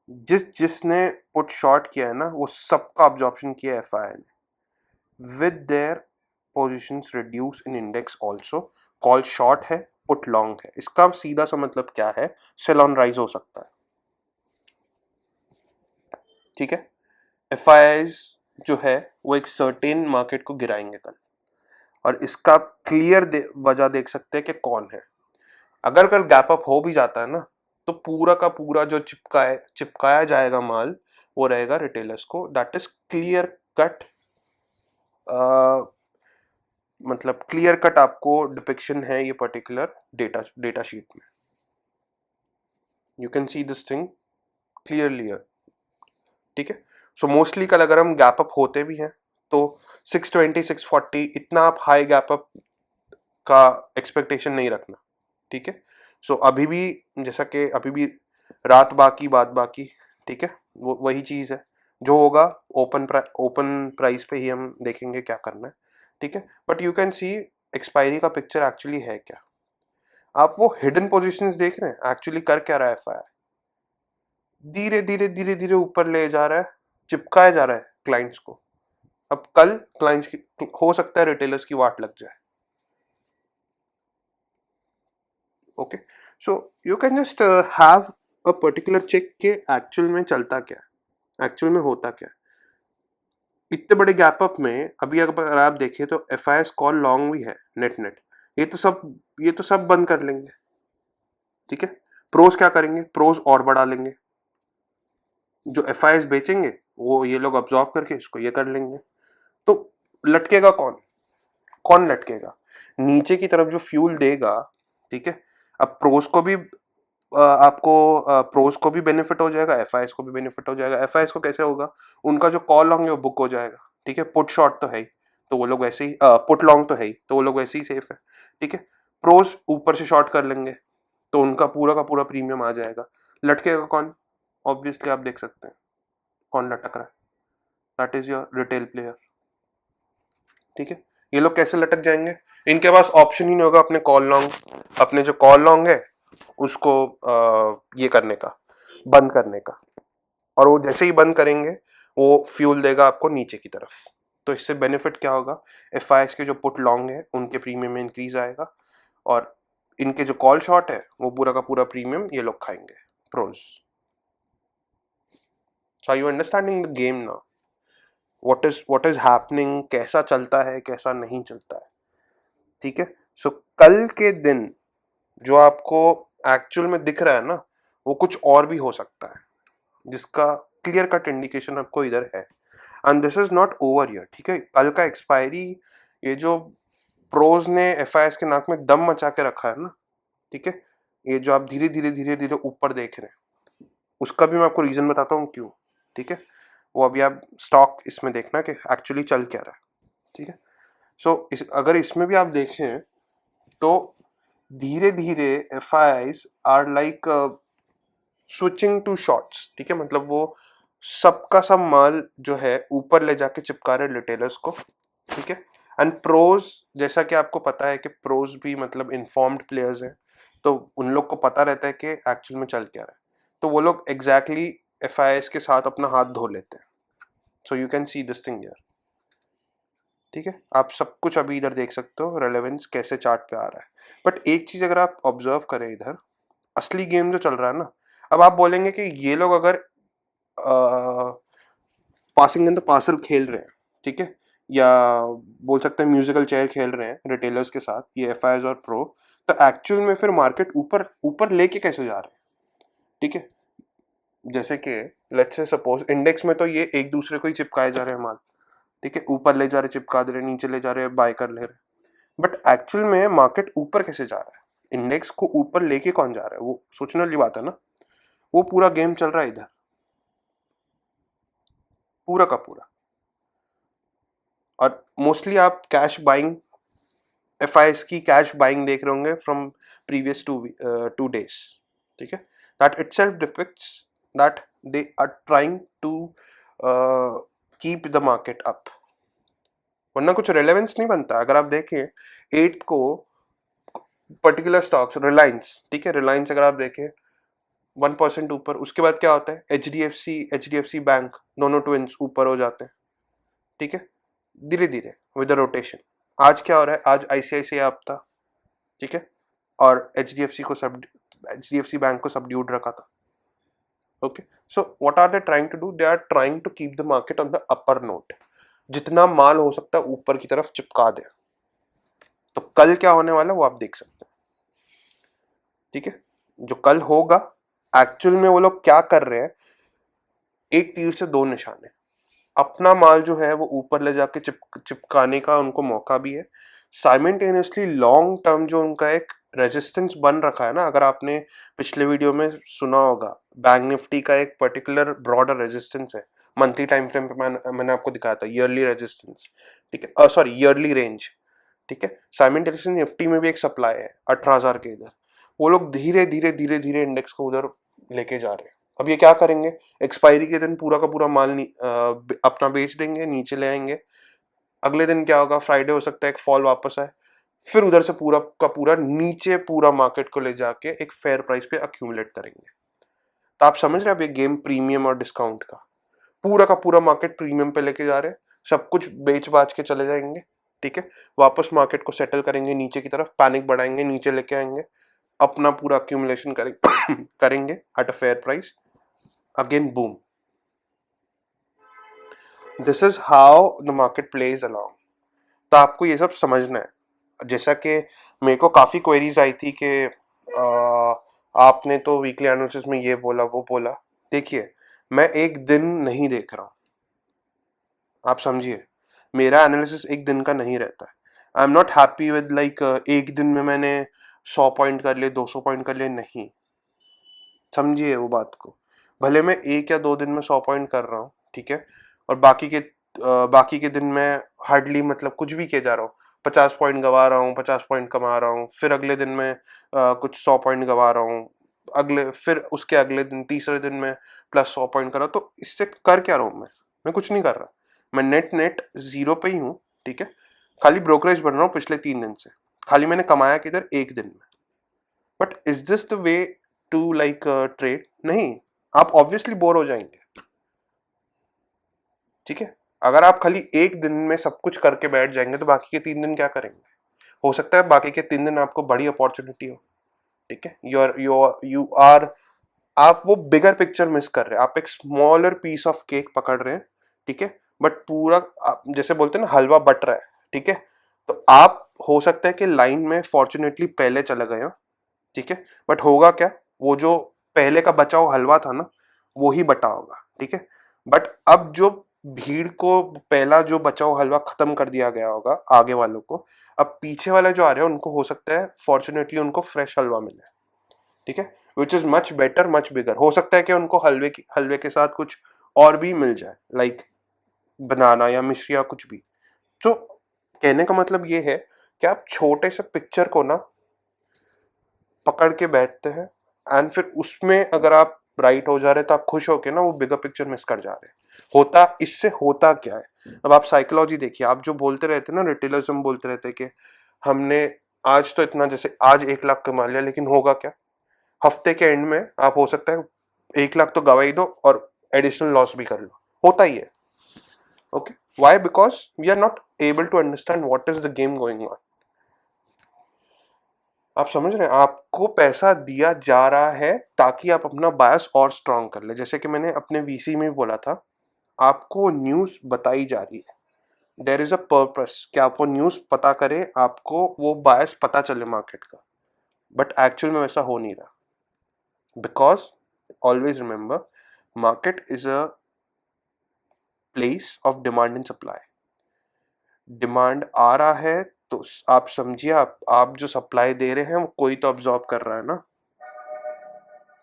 जिसने पुट शॉर्ट किया है ना वो सबका अब्जॉर्प्शन किया एफ आई आई ने, with their positions reduce in index also. Call short है, पुट लॉन्ग है, इसका सीधा सा मतलब क्या है, सेल ऑन राइज हो सकता है, ठीक है। एफ आई आईज जो है वो एक सर्टेन मार्केट को गिराएंगे कल, और इसका क्लियर वजह देख सकते हैं कि कौन है। अगर कल गैप अप हो भी जाता है ना, तो पूरा का पूरा जो चिपकाया जाएगा माल वो रहेगा रिटेलर्स को, दैट इज क्लियर कट, मतलब क्लियर कट आपको डिपिक्शन है ये पर्टिकुलर डेटा शीट में, you can see this thing clearly, ठीक है। सो मोस्टली कल अगर हम गैप अप होते भी हैं तो 620 640 इतना आप हाई गैप अप का एक्सपेक्टेशन नहीं रखना, ठीक है। सो अभी भी जैसा कि अभी भी रात बाकी बात बाकी, ठीक है, वो वही चीज है, जो होगा ओपन प्राइस पे ही हम देखेंगे क्या करना है, ठीक है। But you can C expiry का पिक्चर एक्चुअली है क्या, आप वो हिडन पोजीशंस देख रहे हैं, एक्चुअली कर क्या रहा है एफआईआई, धीरे धीरे धीरे धीरे ऊपर ले जा रहा है, चिपकाया जा रहा है क्लाइंट्स को। अब कल क्लाइंट्स की हो सकता है रिटेलर्स की वाट लग जाए, okay. So you can just have a particular check के एक्चुअल में चलता क्या है, एक्चुअल में होता क्या है। इतने बड़े गैप अप में अभी अगर आप देखें तो F I S call long भी है, नेट नेट ये तो सब बंद कर लेंगे, ठीक है। प्रोस क्या करेंगे, प्रोस और बढ़ा लेंगे, जो एफ आई एस बेचेंगे वो ये लोग अब्जॉर्ब करके इसको ये कर लेंगे। तो लटकेगा कौन, कौन लटकेगा, नीचे की तरफ जो फ्यूल देगा, ठीक है। अब प्रोस को भी आपको प्रोस को भी बेनिफिट हो जाएगा, एफ आई एस को भी बेनिफिट हो जाएगा। एफ आई एस को कैसे होगा, उनका जो कॉल लॉन्ग है वो बुक हो जाएगा, ठीक है, पुट शॉर्ट तो है ही, तो वो लोग वैसे ही पुट लॉन्ग तो है ही, तो वो लोग वैसे ही सेफ है, ठीक है। प्रोस ऊपर से शॉर्ट कर लेंगे तो उनका पूरा का पूरा प्रीमियम आ जाएगा। लटकेगा कौन, ऑब्वियसली आप देख सकते हैं कौन लटक रहा है, that is your retail player, ठीक है। ये लोग कैसे लटक जाएंगे, इनके पास ऑप्शन ही नहीं होगा अपने कॉल लॉन्ग, अपने जो कॉल लॉन्ग है उसको ये करने का, बंद करने का, और वो जैसे ही बंद करेंगे वो फ्यूल देगा आपको नीचे की तरफ। तो इससे बेनिफिट क्या होगा, एफ आई एस के जो पुट लॉन्ग है उनके प्रीमियम में इंक्रीज आएगा, और इनके जो कॉल शॉर्ट है वो पूरा का पूरा प्रीमियम ये लोग खाएंगे, pros. So you understanding the game now, what is happening, कैसा चलता है कैसा नहीं चलता है, ठीक है। सो कल के दिन जो आपको एक्चुअल में दिख रहा है ना वो कुछ और भी हो सकता है, जिसका क्लियर कट इंडिकेशन आपको इधर है, and this is not over here, ठीक है। कल का एक्सपायरी, ये जो प्रोज ने एफ आई एस के नाक में दम मचा के रखा है ना, ठीक है, ये जो आप धीरे धीरे धीरे धीरे ऊपर देख रहे हैं, उसका भी मैं आपको रीजन बताता हूँ क्यों, ठीक है। वो अभी आप स्टॉक इसमें देखना कि एक्चुअली चल क्या रहा है, ठीक है। सो अगर इसमें भी आप देखें तो धीरे धीरे F I Is are like switching to shorts, ठीक है, मतलब वो सबका सब माल जो है ऊपर ले जाके चिपका रहे रिटेलर्स को, ठीक है। एंड प्रोज, जैसा कि आपको पता है कि प्रोज भी मतलब इन्फॉर्म्ड प्लेयर्स हैं, तो उन लोग को पता रहता है कि एक्चुअल में चल क्या रहा है, तो वो लोग एग्जैक्टली एफ आई एस के साथ अपना हाथ धो लेते हैं। सो you can see this thing यार, ठीक है, आप सब कुछ अभी इधर देख सकते हो रेलेवेंस कैसे चार्ट पे आ रहा है। बट एक चीज अगर आप ऑब्जर्व करें इधर, असली गेम जो चल रहा है ना, अब आप बोलेंगे कि ये लोग अगर पासिंग इन द पार्सल खेल रहे हैं, ठीक है, या बोल सकते हैं म्यूजिकल चेयर खेल रहे हैं रिटेलर्स के साथ, ये एफ और प्रो, तो एक्चुअल में फिर मार्केट ऊपर ऊपर लेके कैसे जा रहे हैं? ठीक है, जैसे कि लेट्स से सपोज इंडेक्स में तो ये एक दूसरे को ही चिपकाए जा रहे हैं माल, ठीक है, ऊपर ले जा रहे चिपका दे रहे, नीचे ले जा रहे बाय कर ले रहे, बट एक्चुअल में मार्केट ऊपर कैसे जा रहा है? इंडेक्स को ऊपर लेके कौन जा रहा है? वो सोचने वाली बात है ना। वो पूरा गेम चल रहा है इधर, पूरा का पूरा। और मोस्टली आप कैश बाइंग, एफ की कैश बाइंग देख रहे होंगे फ्रॉम प्रीवियस 2 days, ठीक है। That itself depicts that they are trying to keep the market up, वरना कुछ रेलेवेंस नहीं बनता। अगर आप देखें 8 को पर्टिकुलर स्टॉक्स, रिलायंस, ठीक है, रिलायंस अगर आप देखें 1% ऊपर, उसके बाद क्या होता है, H D F C bank, दोनों ट्विंस ऊपर हो जाते हैं, ठीक है, धीरे धीरे विद रोटेशन। आज क्या हो रहा है, आज आईसीआईसीआई आप था, ठीक है, और H D F C bank को सबड्यूड रखा था। Okay, so what are they trying to do? They are trying to keep the market on the upper note, जितना माल हो सकता है ऊपर की तरफ चिपका दे। तो कल क्या होने वाला है वो आप देख सकते हैं, ठीक है। जो कल होगा, एक्चुअल में वो लोग क्या कर रहे हैं, एक तीर से दो निशाने। अपना माल जो है वो ऊपर ले जाके चिपकाने का उनको मौका भी है, साइमल्टेनियसली लॉन्ग टर्म जो उनका एक रेजिस्टेंस बन रखा है ना, अगर आपने पिछले वीडियो में सुना होगा, बैंक निफ्टी का एक पर्टिकुलर ब्रॉडर रेजिस्टेंस है, मंथली टाइम फ्रेम पे मैंने आपको दिखाया था, ईयरली रेजिस्टेंस, ठीक है, सॉरी ईयरली रेंज, ठीक है। साइमल्टेनियसली निफ्टी में भी एक सप्लाई है 18,000 के इधर, वो लोग धीरे धीरे धीरे धीरे इंडेक्स को उधर लेके जा रहे हैं। अब ये क्या करेंगे, एक्सपायरी के दिन पूरा का पूरा माल अपना बेच देंगे, नीचे ले आएंगे, अगले दिन क्या होगा, फ्राइडे हो सकता है एक फॉल वापस आए, फिर उधर से पूरा का पूरा नीचे पूरा मार्केट को ले जाके एक फेयर प्राइस पे अक्यूमुलेट करेंगे। तो आप समझ रहे हैं, अब ये गेम प्रीमियम और डिस्काउंट का, पूरा का पूरा मार्केट प्रीमियम पे लेके जा रहे हैं, सब कुछ बेच बाच के चले जाएंगे, ठीक है, वापस मार्केट को सेटल करेंगे नीचे की तरफ, पैनिक बढ़ाएंगे, नीचे लेके आएंगे, अपना पूरा अक्यूमुलेशन करेंगे at a fair price, again boom. This is how the market plays along. तो आपको ये सब समझना है। जैसा कि मेरे को काफ़ी क्वेरीज आई थी कि आपने तो वीकली एनालिसिस में ये बोला वो बोला, देखिए मैं एक दिन नहीं देख रहा हूँ, आप समझिए, मेरा एनालिसिस एक दिन का नहीं रहता है। आई am not happy with like एक दिन में मैंने 100 पॉइंट कर लिए, 200 पॉइंट कर लिए, नहीं, समझिए वो बात को। भले मैं 1 या 2 दिन में 100 पॉइंट कर रहा हूँ, ठीक है, और बाकी के दिन में हार्डली मतलब कुछ भी किए जा रहा हूँ, 50 पॉइंट गवा रहा हूँ, 50 पॉइंट कमा रहा हूँ, फिर अगले दिन में कुछ 100 पॉइंट गवा रहा हूँ, फिर उसके अगले दिन तीसरे दिन में प्लस 100 पॉइंट कर रहा हूँ, तो इससे कर क्या रहा हूँ मैं कुछ नहीं कर रहा, मैं नेट नेट जीरो पे ही हूँ, ठीक है, खाली ब्रोकरेज बन रहा हूँ पिछले 3 दिन से, खाली मैंने कमाया किधर, एक दिन में। But is this the way to like trade? नहीं, आप ऑब्वियसली बोर हो जाएंगे, ठीक है। अगर आप खाली एक दिन में सब कुछ करके बैठ जाएंगे तो बाकी के 3 दिन क्या करेंगे? हो सकता है बाकी के 3 दिन आपको बड़ी अपॉर्चुनिटी हो, ठीक है, यू आर आप वो बिगर पिक्चर मिस कर रहे हैं, आप एक स्मॉलर पीस ऑफ केक पकड़ रहे हैं, ठीक है, बट पूरा जैसे बोलते हैं ना, हलवा बट रहा है, ठीक है, तो आप हो सकता है कि लाइन में फॉर्चुनेटली पहले चले गए हो, ठीक है, बट होगा क्या, वो जो पहले का बचा हुआ हलवा था ना, वो ही बटा होगा, ठीक है, बट अब जो भीड़ को पहला जो बचा हुआ हलवा खत्म कर दिया गया होगा आगे वालों को, अब पीछे वाले जो आ रहे हैं उनको हो सकता है फॉर्चुनेटली उनको फ्रेश हलवा मिले, ठीक है, which is much better, much bigger. हो सकता है कि उनको हलवे के साथ कुछ और भी मिल जाए, लाइक बनाना या मिश्री या कुछ भी। तो कहने का मतलब ये है कि आप छोटे से पिक्चर को ना पकड़ के बैठते हैं, एंड फिर उसमें अगर आप राइट हो जा रहे तो आप खुश होके ना वो बिगर पिक्चर मिस कर जा रहे हैं। इससे होता क्या है, अब आप साइकोलॉजी देखिए, आप जो बोलते रहते ना, रिटेलर्स हम बोलते रहते कि हमने आज तो इतना, जैसे आज 1 लाख कमा लिया, लेकिन होगा क्या, हफ्ते के एंड में आप हो सकता है 1 लाख तो गवा ही दो और एडिशनल लॉस भी कर लो, होता ही है। Okay, why? Because we are not able to understand what is the game going on. आप समझ रहे हैं, आपको पैसा दिया जा रहा है ताकि आप अपना बायस और स्ट्रांग कर ले। जैसे कि मैंने अपने वीसी में भी बोला था, आपको न्यूज बताई जा रही है, देयर इज अ पर्पस कि आप वो न्यूज़ पता करें, आपको वो बायस पता चले मार्केट का, बट एक्चुअल में वैसा हो नहीं रहा, because always remember market is a place of demand and supply. Demand आ रहा है तो आप समझिए, आप जो सप्लाई दे रहे हैं वो कोई तो अब्जॉर्ब कर रहा है ना,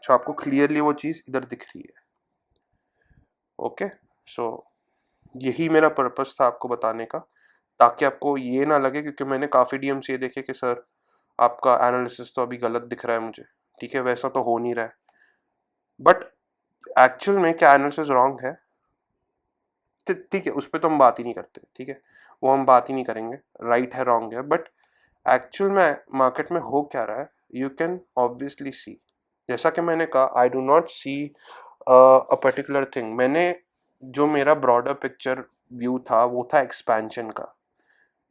तो आपको क्लियरली वो चीज इधर दिख रही है। ओके, सो यही मेरा पर्पस था आपको बताने का, ताकि आपको ये ना लगे, क्योंकि मैंने काफी डीएम्स ये देखे कि सर आपका एनालिसिस तो अभी गलत दिख रहा है मुझे। ठीक है, वैसा तो हो नहीं रहा है, बट एक्चुअल में क्या एनालिसिस रॉन्ग है, ठीक है, उस पर तो हम बात ही नहीं करते। ठीक है, वो हम बात ही नहीं करेंगे, राइट है रॉन्ग है, बट एक्चुअल में मार्केट में हो क्या रहा है यू कैन ऑब्वियसली सी। जैसा कि मैंने कहा, I do not see a particular thing. मैंने जो मेरा ब्रॉडर पिक्चर व्यू था वो था एक्सपेंशन का,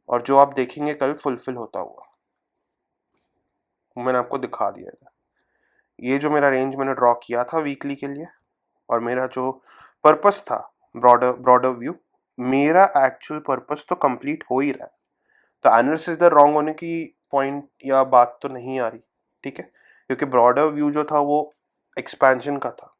और जो आप देखेंगे कल फुलफिल होता हुआ, मैंने आपको दिखा दिया था। ये जो मेरा रेंज मैंने ड्रॉ किया था वीकली के लिए, और मेरा जो पर्पस था ब्रॉडर ब्रॉडर व्यू, मेरा एक्चुअल पर्पस तो कंप्लीट हो ही रहा है। तो एनालिसिस इधर रॉन्ग होने की पॉइंट या बात तो नहीं आ रही। ठीक है, क्योंकि ब्रॉडर व्यू जो था वो एक्सपेंशन का था,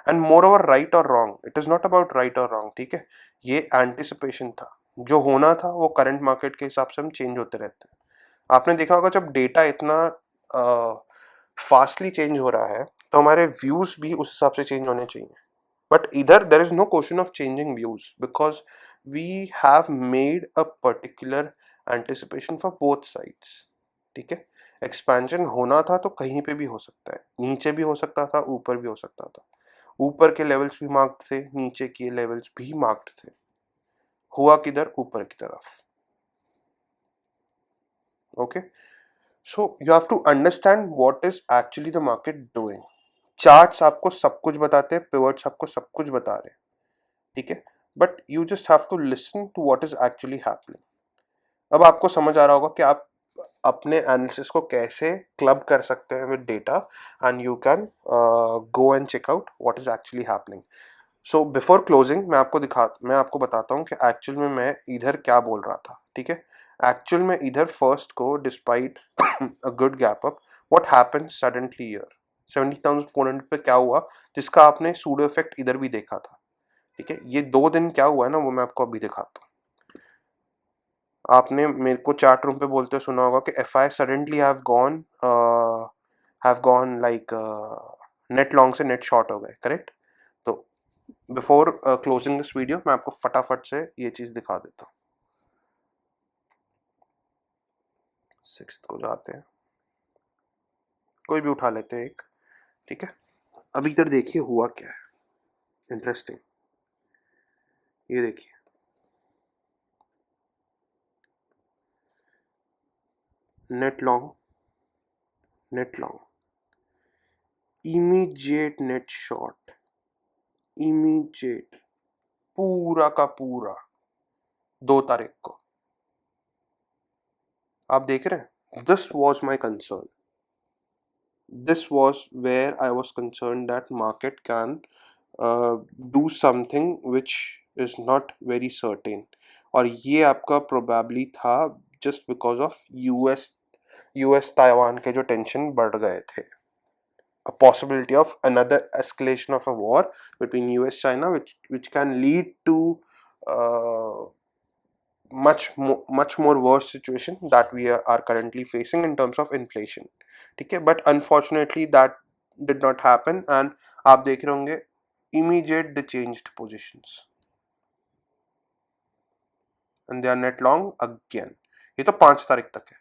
एंड मोर ओवर राइट और wrong, it is not about right और रॉन्ग। ठीक है, ये एंटिसिपेशन था, जो होना था वो करंट मार्केट के हिसाब से हम चेंज होते रहते हैं। आपने देखा होगा जब डेटा इतना फास्टली चेंज हो रहा है तो हमारे व्यूज भी उस हिसाब से चेंज होने चाहिए। बट इधर there is no question of changing views, because we have made a particular anticipation for both sides. ठीक है, एक्सपेंशन होना था तो कहीं पे भी हो सकता है, नीचे भी हो सकता था, ऊपर भी हो सकता था। ऊपर के लेवल्स भी मार्क्ड थे, नीचे के लेवल्स भी मार्क्ड थे। हुआ किधर? ऊपर की तरफ। Okay, so you have to understand what is actually the market doing. Charts आपको सब कुछ बताते हैं, पिवट्स आपको सब कुछ बता रहे हैं। ठीक है, but you just have to listen to what is actually happening. अब आपको समझ आ रहा होगा कि आप अपने एनालिसिस को कैसे क्लब कर सकते हैं with data, and you can go and check out what is actually happening. So before closing मैं आपको बताता हूँ कि एक्चुअल में मैं इधर क्या बोल रहा था। ठीक है, एक्चुअल में इधर फर्स्ट को despite a good gap up, what happened suddenly here 70,400 पे क्या हुआ, जिसका आपने सूडो इफेक्ट इधर भी देखा था। ठीक है, ये 2 दिन क्या हुआ है ना, वो मैं आपको अभी दिखाता हूँ। आपने मेरे को चैट रूम पे बोलते सुना होगा कि F I suddenly have gone like net long से नेट शॉर्ट हो गए, करेक्ट? तो बिफोर क्लोजिंग दिस वीडियो मैं आपको फटाफट से ये चीज दिखा देता हूँ। 6 को जाते हैं, कोई भी उठा लेते हैं एक। ठीक है, अभी इधर देखिए हुआ क्या है, इंटरेस्टिंग। ये देखिए, net long, net long, immediate net short, immediate, पूरा का पूरा 2 तारीख को। आप देख रहे हैं, this was my concern, this was where I was concerned that market can do something which is not very certain, और ये आपका probably था just because of US Taiwan के जो टेंशन बढ़ गए थे, a possibility of another escalation of a war between US China which can lead to uh, much more worse situation that we are currently facing in terms of inflation. ठीक है, बट unfortunately that did not happen, and आप देख रहे होंगे immediate the changed positions and they are net long again. ये तो 5 तारीख तक है,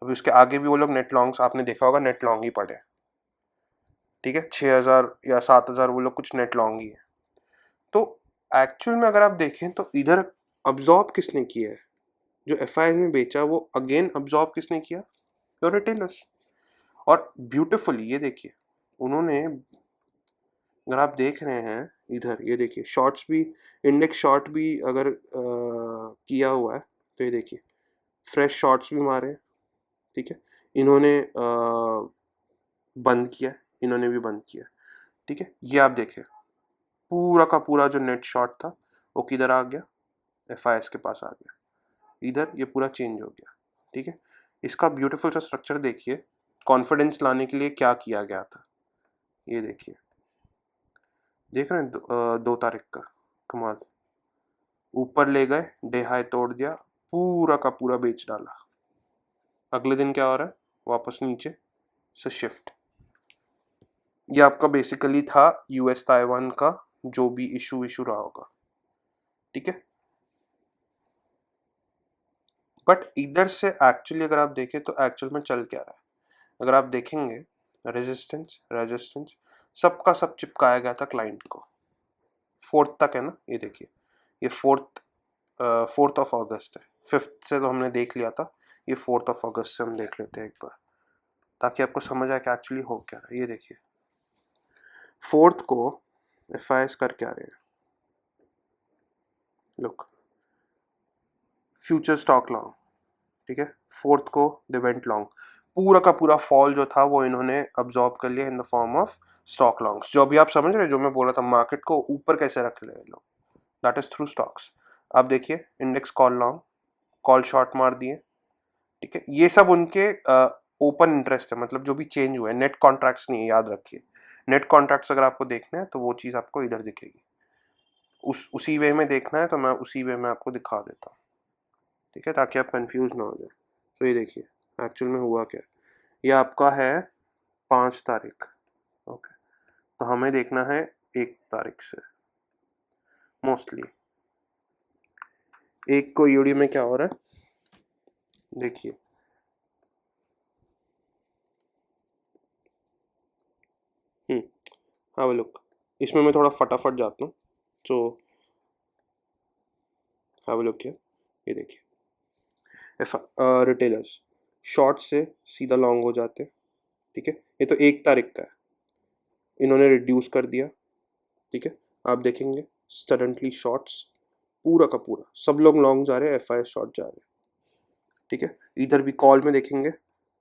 अभी उसके आगे भी वो लोग नेट लॉन्ग्स आपने देखा होगा, नेट लॉन्ग ही पड़े। ठीक है, 6,000 या 7,000 वो लोग कुछ नेट लॉन्ग ही है। तो एक्चुअल में अगर आप देखें तो इधर अब्जॉर्ब किसने किया है? जो एफ आई ने बेचा वो अगेन अब्जॉर्ब किसने किया? Your retailers. और ब्यूटिफुली ये देखिए, उन्होंने, अगर आप देख रहे हैं इधर, ये देखिए शॉर्ट्स भी, इंडेक्स शॉर्ट भी अगर किया हुआ है तो ये देखिए फ्रेश शॉर्ट्स भी मारे हैं। ठीक है, इन्होंने बंद किया, इन्होंने भी बंद किया। ठीक है, ये आप देखें पूरा का पूरा जो नेट शॉर्ट था वो किधर आ गया? FIS के पास आ गया, इधर ये पूरा चेंज हो गया। ठीक है, इसका ब्यूटीफुल सा स्ट्रक्चर देखिए, कॉन्फिडेंस लाने के लिए क्या किया गया था। ये देखिए, देख रहे हैं 2 तारीख का कमाल, ऊपर ले गए, डे हाई तोड़ दिया, पूरा का पूरा बेच डाला। अगले दिन क्या हो रहा है, वापस नीचे से शिफ्ट। ये आपका बेसिकली था US ताइवान का जो भी इशू रहा होगा। ठीक है, बट इधर से एक्चुअली अगर आप देखें तो एक्चुअल में चल क्या रहा है, अगर आप देखेंगे रेजिस्टेंस रेजिस्टेंस सबका सब चिपकाया गया था क्लाइंट को, 4th तक है ना। ये देखिए, ये 4th ऑफ अगस्त है, 5th से तो हमने देख लिया था, ये 4th ऑफ अगस्त से हम देख लेते हैं एक बार, ताकि आपको समझ आए कि एक्चुअली हो क्या रहा है। ये देखिए, 4th को FIS कर क्या रहे हैं, लुक, फ्यूचर स्टॉक लॉन्ग। ठीक है, 4th को दे वेंट लॉन्ग, पूरा का पूरा फॉल जो था वो इन्होंने अब्जॉर्ब कर लिया in the form of stock longs. जो अभी आप समझ रहे हैं, जो मैं बोला था मार्केट को ऊपर कैसे रख ले लोग, दैट इज थ्रू स्टॉक्स। आप देखिए, index call long, call short मार दिए। ठीक है, ये सब उनके ओपन इंटरेस्ट है, मतलब जो भी चेंज हुआ है, नेट कॉन्ट्रैक्ट्स नहीं है, याद रखिए। नेट कॉन्ट्रैक्ट्स अगर आपको देखना है तो वो चीज़ आपको इधर दिखेगी, उसी वे में देखना है तो मैं उसी वे में आपको दिखा देता हूँ। ठीक है, ताकि आप कंफ्यूज ना हो जाए। तो ये देखिए एक्चुअल में हुआ क्या, ये आपका है 5 तारीख। ओके, तो हमें देखना है 1 तारीख से, मोस्टली 1 को यूडी में क्या हो रहा है देखिए, हाँ वो लुक, इसमें मैं थोड़ा फटाफट जाता हूँ। तो हाँ वो लुक क्या, ये देखिए, रिटेलर्स शॉर्ट से सीधा लॉन्ग हो जाते हैं। ठीक है, ये तो 1 तारीख का है, इन्होंने रिड्यूस कर दिया। ठीक है, आप देखेंगे सडनली शॉर्ट्स पूरा का पूरा सब लोग लॉन्ग जा रहे हैं, FIS शॉर्ट जा रहे हैं। ठीक है, इधर भी कॉल में देखेंगे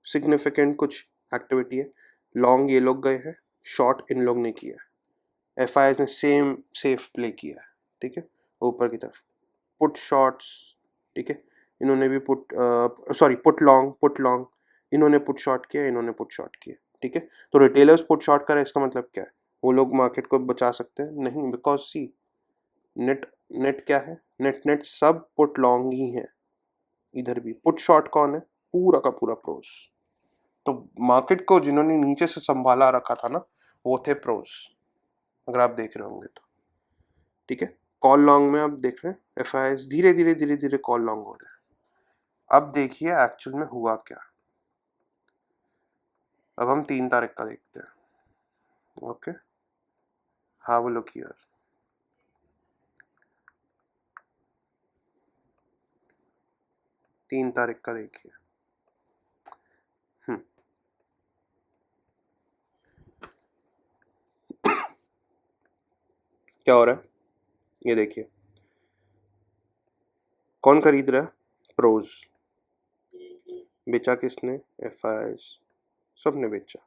सिग्निफिकेंट कुछ एक्टिविटी है, लॉन्ग ये लोग गए हैं, शॉर्ट इन लोग ने किया है, FIS ने सेम सेफ प्ले किया है। ठीक है, ऊपर की तरफ पुट शॉर्ट्स। ठीक है, इन्होंने भी पुट लॉन्ग, इन्होंने पुट शॉर्ट किया, इन्होंने पुट शॉर्ट किया। ठीक है, तो रिटेलर्स पुट शॉर्ट करे, इसका मतलब क्या है, वो लोग मार्केट को बचा सकते हैं नहीं, बिकॉज सी नेट नेट क्या है, नेट नेट सब पुट लॉन्ग ही है। इधर भी पुट शॉर्ट कौन है, पूरा का पूरा प्रोस। तो मार्केट को जिन्होंने नीचे से संभाला रखा था ना, वो थे प्रोस, अगर आप देख रहे होंगे तो। ठीक है, कॉल लॉन्ग में आप देख रहे हैं FIS धीरे धीरे धीरे धीरे कॉल लॉन्ग हो रहे हैं। अब देखिए एक्चुअल में हुआ क्या, अब हम 3 तारीख का देखते हैं। Okay, have a look here, 3 तारीख का देखिए। हम्म, क्या हो रहा है, ये देखिए, कौन खरीद रहा है, प्रोज। बेचा किसने, FIS, सब ने बेचा,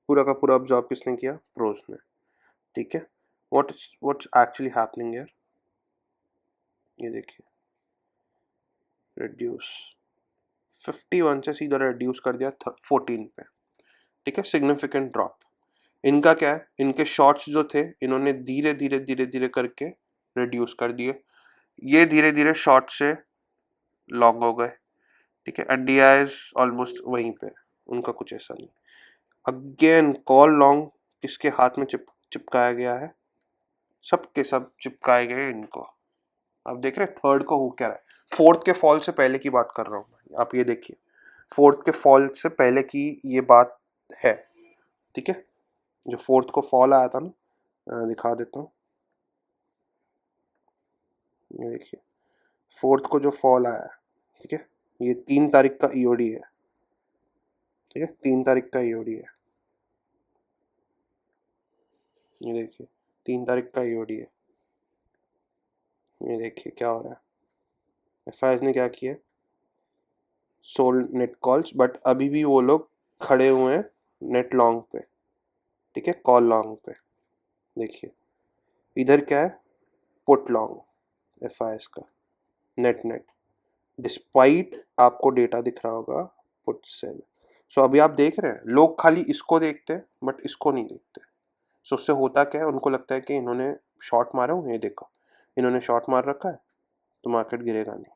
पूरा का पूरा अब्जॉर्ब किसने किया, प्रोज ने। ठीक है, व्हाट्स एक्चुअली हैपनिंग हियर, ये देखिए, रिड्यूस 51 से सीधा रिड्यूस कर दिया 14 पे। ठीक है, सिग्निफिकेंट ड्रॉप। इनका क्या है, इनके शॉर्ट्स जो थे इन्होंने धीरे धीरे धीरे धीरे करके रिड्यूस कर दिए, ये धीरे धीरे शॉर्ट से लॉन्ग हो गए। ठीक है, एंड DIs ऑलमोस्ट वहीं पे, उनका कुछ ऐसा नहीं। अगेन कॉल लॉन्ग किसके हाथ में चिपकाया गया है, सब के सब चिपकाए गए इनको। आप देख रहे हैं 3rd को हो क्या रहा है, 4th के फॉल से पहले की बात कर रहा हूँ, आप ये देखिए 4th के फॉल से पहले की ये बात है। ठीक है, जो 4th को फॉल आया था ना, दिखा देता हूँ, ये देखिए 4th को जो फॉल आया है। ठीक है, ये 3 तारीख का EOD है। ठीक है, 3 तारीख का EOD है, ये देखिए 3 तारीख का EOD है। ये देखिए क्या हो रहा है, FIS ने क्या किया, सोल्ड नेट कॉल्स, बट अभी भी वो लोग खड़े हुए हैं नेट लॉन्ग पे। ठीक है, कॉल लॉन्ग पे देखिए, इधर क्या है, पुट लॉन्ग, FIS का नेट नेट, डिस्पाइट आपको डेटा दिख रहा होगा पुट सेल। सो अभी आप देख रहे हैं लोग खाली इसको देखते हैं बट इसको नहीं देखते। सो उससे होता क्या है, उनको लगता है कि इन्होंने शॉर्ट मारा हूँ, ये देखो इन्होंने शॉर्ट मार रखा है तो मार्केट गिरेगा नहीं,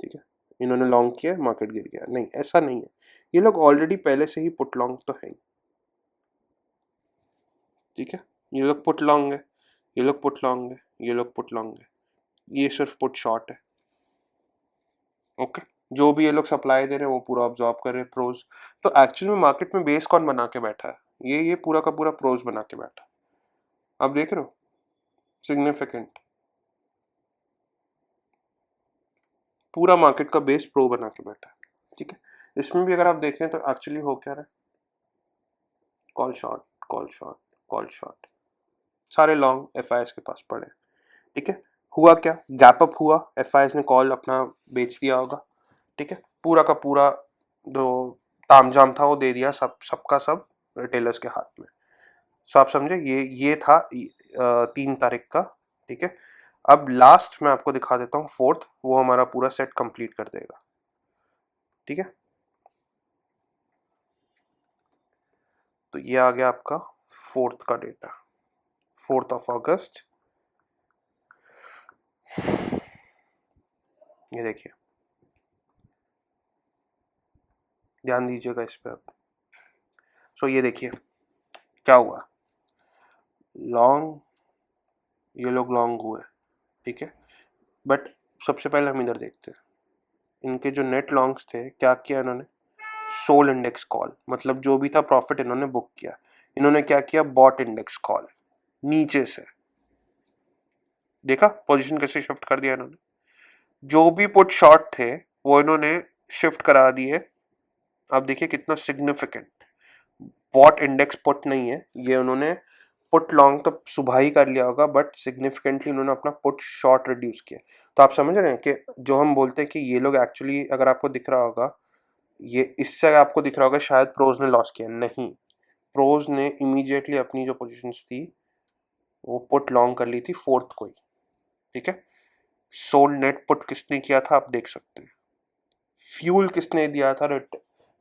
ठीक है, इन्होंने लॉन्ग किया मार्केट गिर गया, नहीं ऐसा नहीं है। ये लोग ऑलरेडी पहले से ही पुट लॉन्ग तो है, ठीक है, ये लोग पुट लॉन्ग है, ये लोग पुट लॉन्ग है, ये लोग पुट लॉन्ग है, ये सिर्फ पुट शॉर्ट है। ओके, जो भी ये लोग सप्लाई दे रहे हैं वो पूरा ऑब्जॉर्व कर रहे हैं प्रोज। तो एक्चुअली में मार्केट में बेस कौन बना के बैठा है, ये पूरा का पूरा प्रोज बना के बैठा है। आप देख रहे हो सिग्निफिकेंट, पूरा मार्केट का बेस प्रो बना के बैठा है, ठीक है। इसमें भी अगर आप देखें तो एक्चुअली हो क्या रहा है, call short call short call short, सारे लॉन्ग FIS के पास पड़े, ठीक है। हुआ क्या, गैप अप हुआ, FIS ने कॉल अपना बेच दिया होगा, ठीक है, पूरा का पूरा जो तामझाम था वो दे दिया सबका सब रिटेलर्स के हाथ में। सो आप समझे, ये था 3 तारीख का, ठीक है। अब लास्ट मैं आपको दिखा देता हूँ फोर्थ, वो हमारा पूरा सेट कंप्लीट कर देगा, ठीक है। तो ये आ गया आपका फोर्थ का डेटा, 4 अगस्त। ये देखिए, ध्यान दीजिएगा इस पे अब। सो ये देखिए क्या हुआ, लॉन्ग, ये लोग लॉन्ग हुए, ठीक है। बट सबसे पहले हम इधर देखते हैं, इनके जो नेट लॉन्ग्स थे क्या किया इन्होंने, सोल इंडेक्स कॉल, मतलब जो भी था प्रॉफिट इन्होंने बुक किया, इन्होंने क्या किया, बॉट इंडेक्स कॉल नीचे से, देखा पोजीशन कैसे शिफ्ट कर दिया इन्होंने, जो भी पुट शॉर्ट थे वो इन्होंने शिफ्ट करा दिए। आप देखिए कितना सिग्निफिकेंट, बॉट इंडेक्स पुट नहीं है ये, उन्होंने पुट लॉन्ग तो सुबह ही कर लिया होगा बट सिग्निफिकेंटली उन्होंने अपना पुट शॉर्ट रिड्यूस किया। तो आप समझ रहे हैं कि जो हम बोलते हैं कि ये लोग एक्चुअली, अगर आपको दिख रहा होगा, ये इससे आपको दिख रहा होगा शायद प्रोज ने लॉस किया, नहीं, प्रोज ने इमीडिएटली अपनी जो पोजीशंस थी वो पुट लॉन्ग कर ली थी फोर्थ को ही, ठीक है। सोल्ड नेट पुट किसने किया था आप देख सकते हैं, फ्यूल किसने दिया था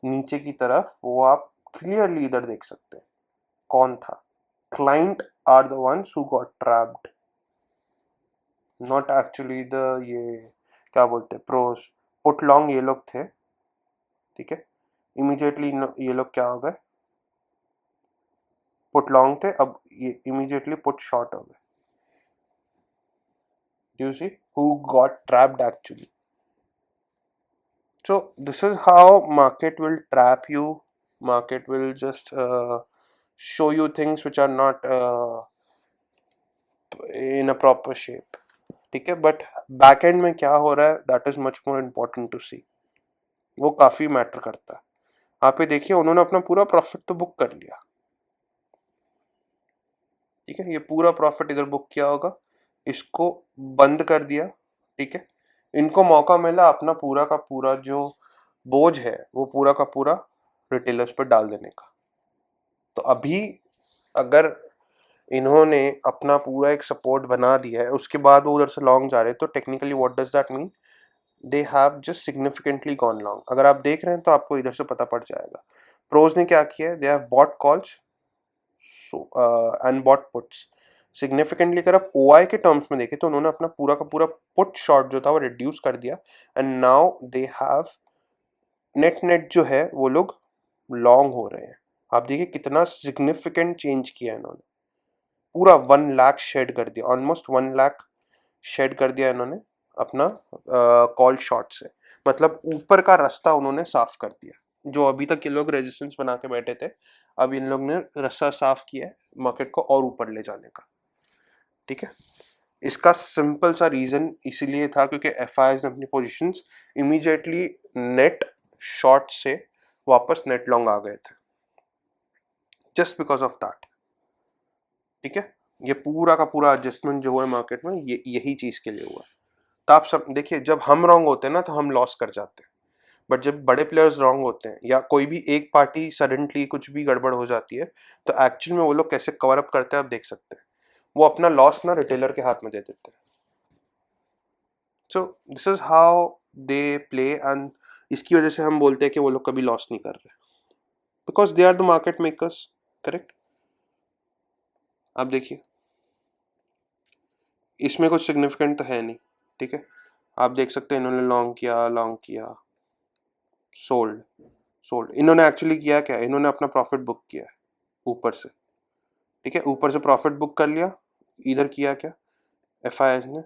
नीचे की तरफ, वो आप क्लियरली इधर देख सकते हैं कौन था, client are the ones who got trapped, not actually the, ये क्या बोलते हैं, प्रोज। पुट लॉन्ग ये लोग थे, ठीक है, इमीडिएटली ये लोग क्या हो गए, पुट लॉन्ग थे, अब ये इमीडिएटली पुट शॉर्ट हो गए। Do you see who got trapped actually? So this is how market will trap you. Market will just show you things which are not in a proper shape, ठीक है। But back and में क्या हो रहा है, that is much more important to see, वो काफी matter करता है। आप ये देखिए उन्होंने अपना पूरा प्रॉफिट तो बुक कर लिया, ठीक है, ये पूरा प्रॉफिट इधर बुक किया होगा, इसको बंद कर दिया, ठीक है। इनको मौका मिला अपना पूरा का पूरा जो बोझ है वो पूरा का पूरा रिटेलर्स पर डाल देने का। तो अभी अगर इन्होंने अपना पूरा एक सपोर्ट बना दिया है, उसके बाद वो उधर से लॉन्ग जा रहे हैं, तो technically what does that mean, they have just significantly gone long. अगर आप देख रहे हैं तो आपको इधर से पता पड़ जाएगा प्रोज ने क्या किया है, they have bought calls and bought puts significantly. अगर आप OI के टर्म्स में देखें तो उन्होंने अपना पूरा का पूरा पुट शॉर्ट जो था वो रिड्यूस कर दिया, and now they have net net जो है वो लोग लॉन्ग हो रहे हैं। आप देखिए कितना सिग्निफिकेंट चेंज किया इन्होंने, पूरा 1 लाख शेड कर दिया, ऑलमोस्ट 1 लाख शेड कर दिया इन्होंने अपना कॉल शॉर्ट से, मतलब ऊपर का रास्ता उन्होंने साफ कर दिया। जो अभी तक ये लोग रेजिस्टेंस बना के बैठे थे, अब इन लोग ने रास्ता साफ किया है मार्केट को और ऊपर ले जाने का, ठीक है। इसका सिंपल सा रीजन इसीलिए था क्योंकि FIs ने अपनी पोजीशंस इमीडिएटली नेट शॉर्ट से वापस नेट लॉन्ग आ गए थे, जस्ट बिकॉज ऑफ दैट, ठीक है। ये पूरा का पूरा एडजस्टमेंट जो हुआ है मार्केट में, ये यही चीज के लिए हुआ। तो आप सब देखिए, जब हम रॉन्ग होते हैं ना तो हम लॉस कर जाते हैं, बट जब बड़े प्लेयर्स रॉन्ग होते हैं या कोई भी एक पार्टी सडनली कुछ भी गड़बड़ हो जाती है, तो एक्चुअल में वो लोग कैसे कवर अप करते हैं आप देख सकते हैं। वो अपना लॉस ना रिटेलर के हाथ में दे देते हैं. सो this is how they play, and इसकी वजह से हम बोलते हैं कि वो लोग कभी लॉस नहीं कर रहे, because they are the market makers. Correct. आप देखिए, इसमें कुछ सिग्निफिकेंट तो है नहीं. ठीक है, आप देख सकते हैं इन्होंने लॉन्ग किया, सोल्ड. इन्होंने एक्चुअली किया क्या, इन्होंने अपना प्रॉफिट बुक किया है ऊपर से. ठीक है, ऊपर से प्रॉफिट बुक कर लिया. इधर किया क्या, एफ आई एस ने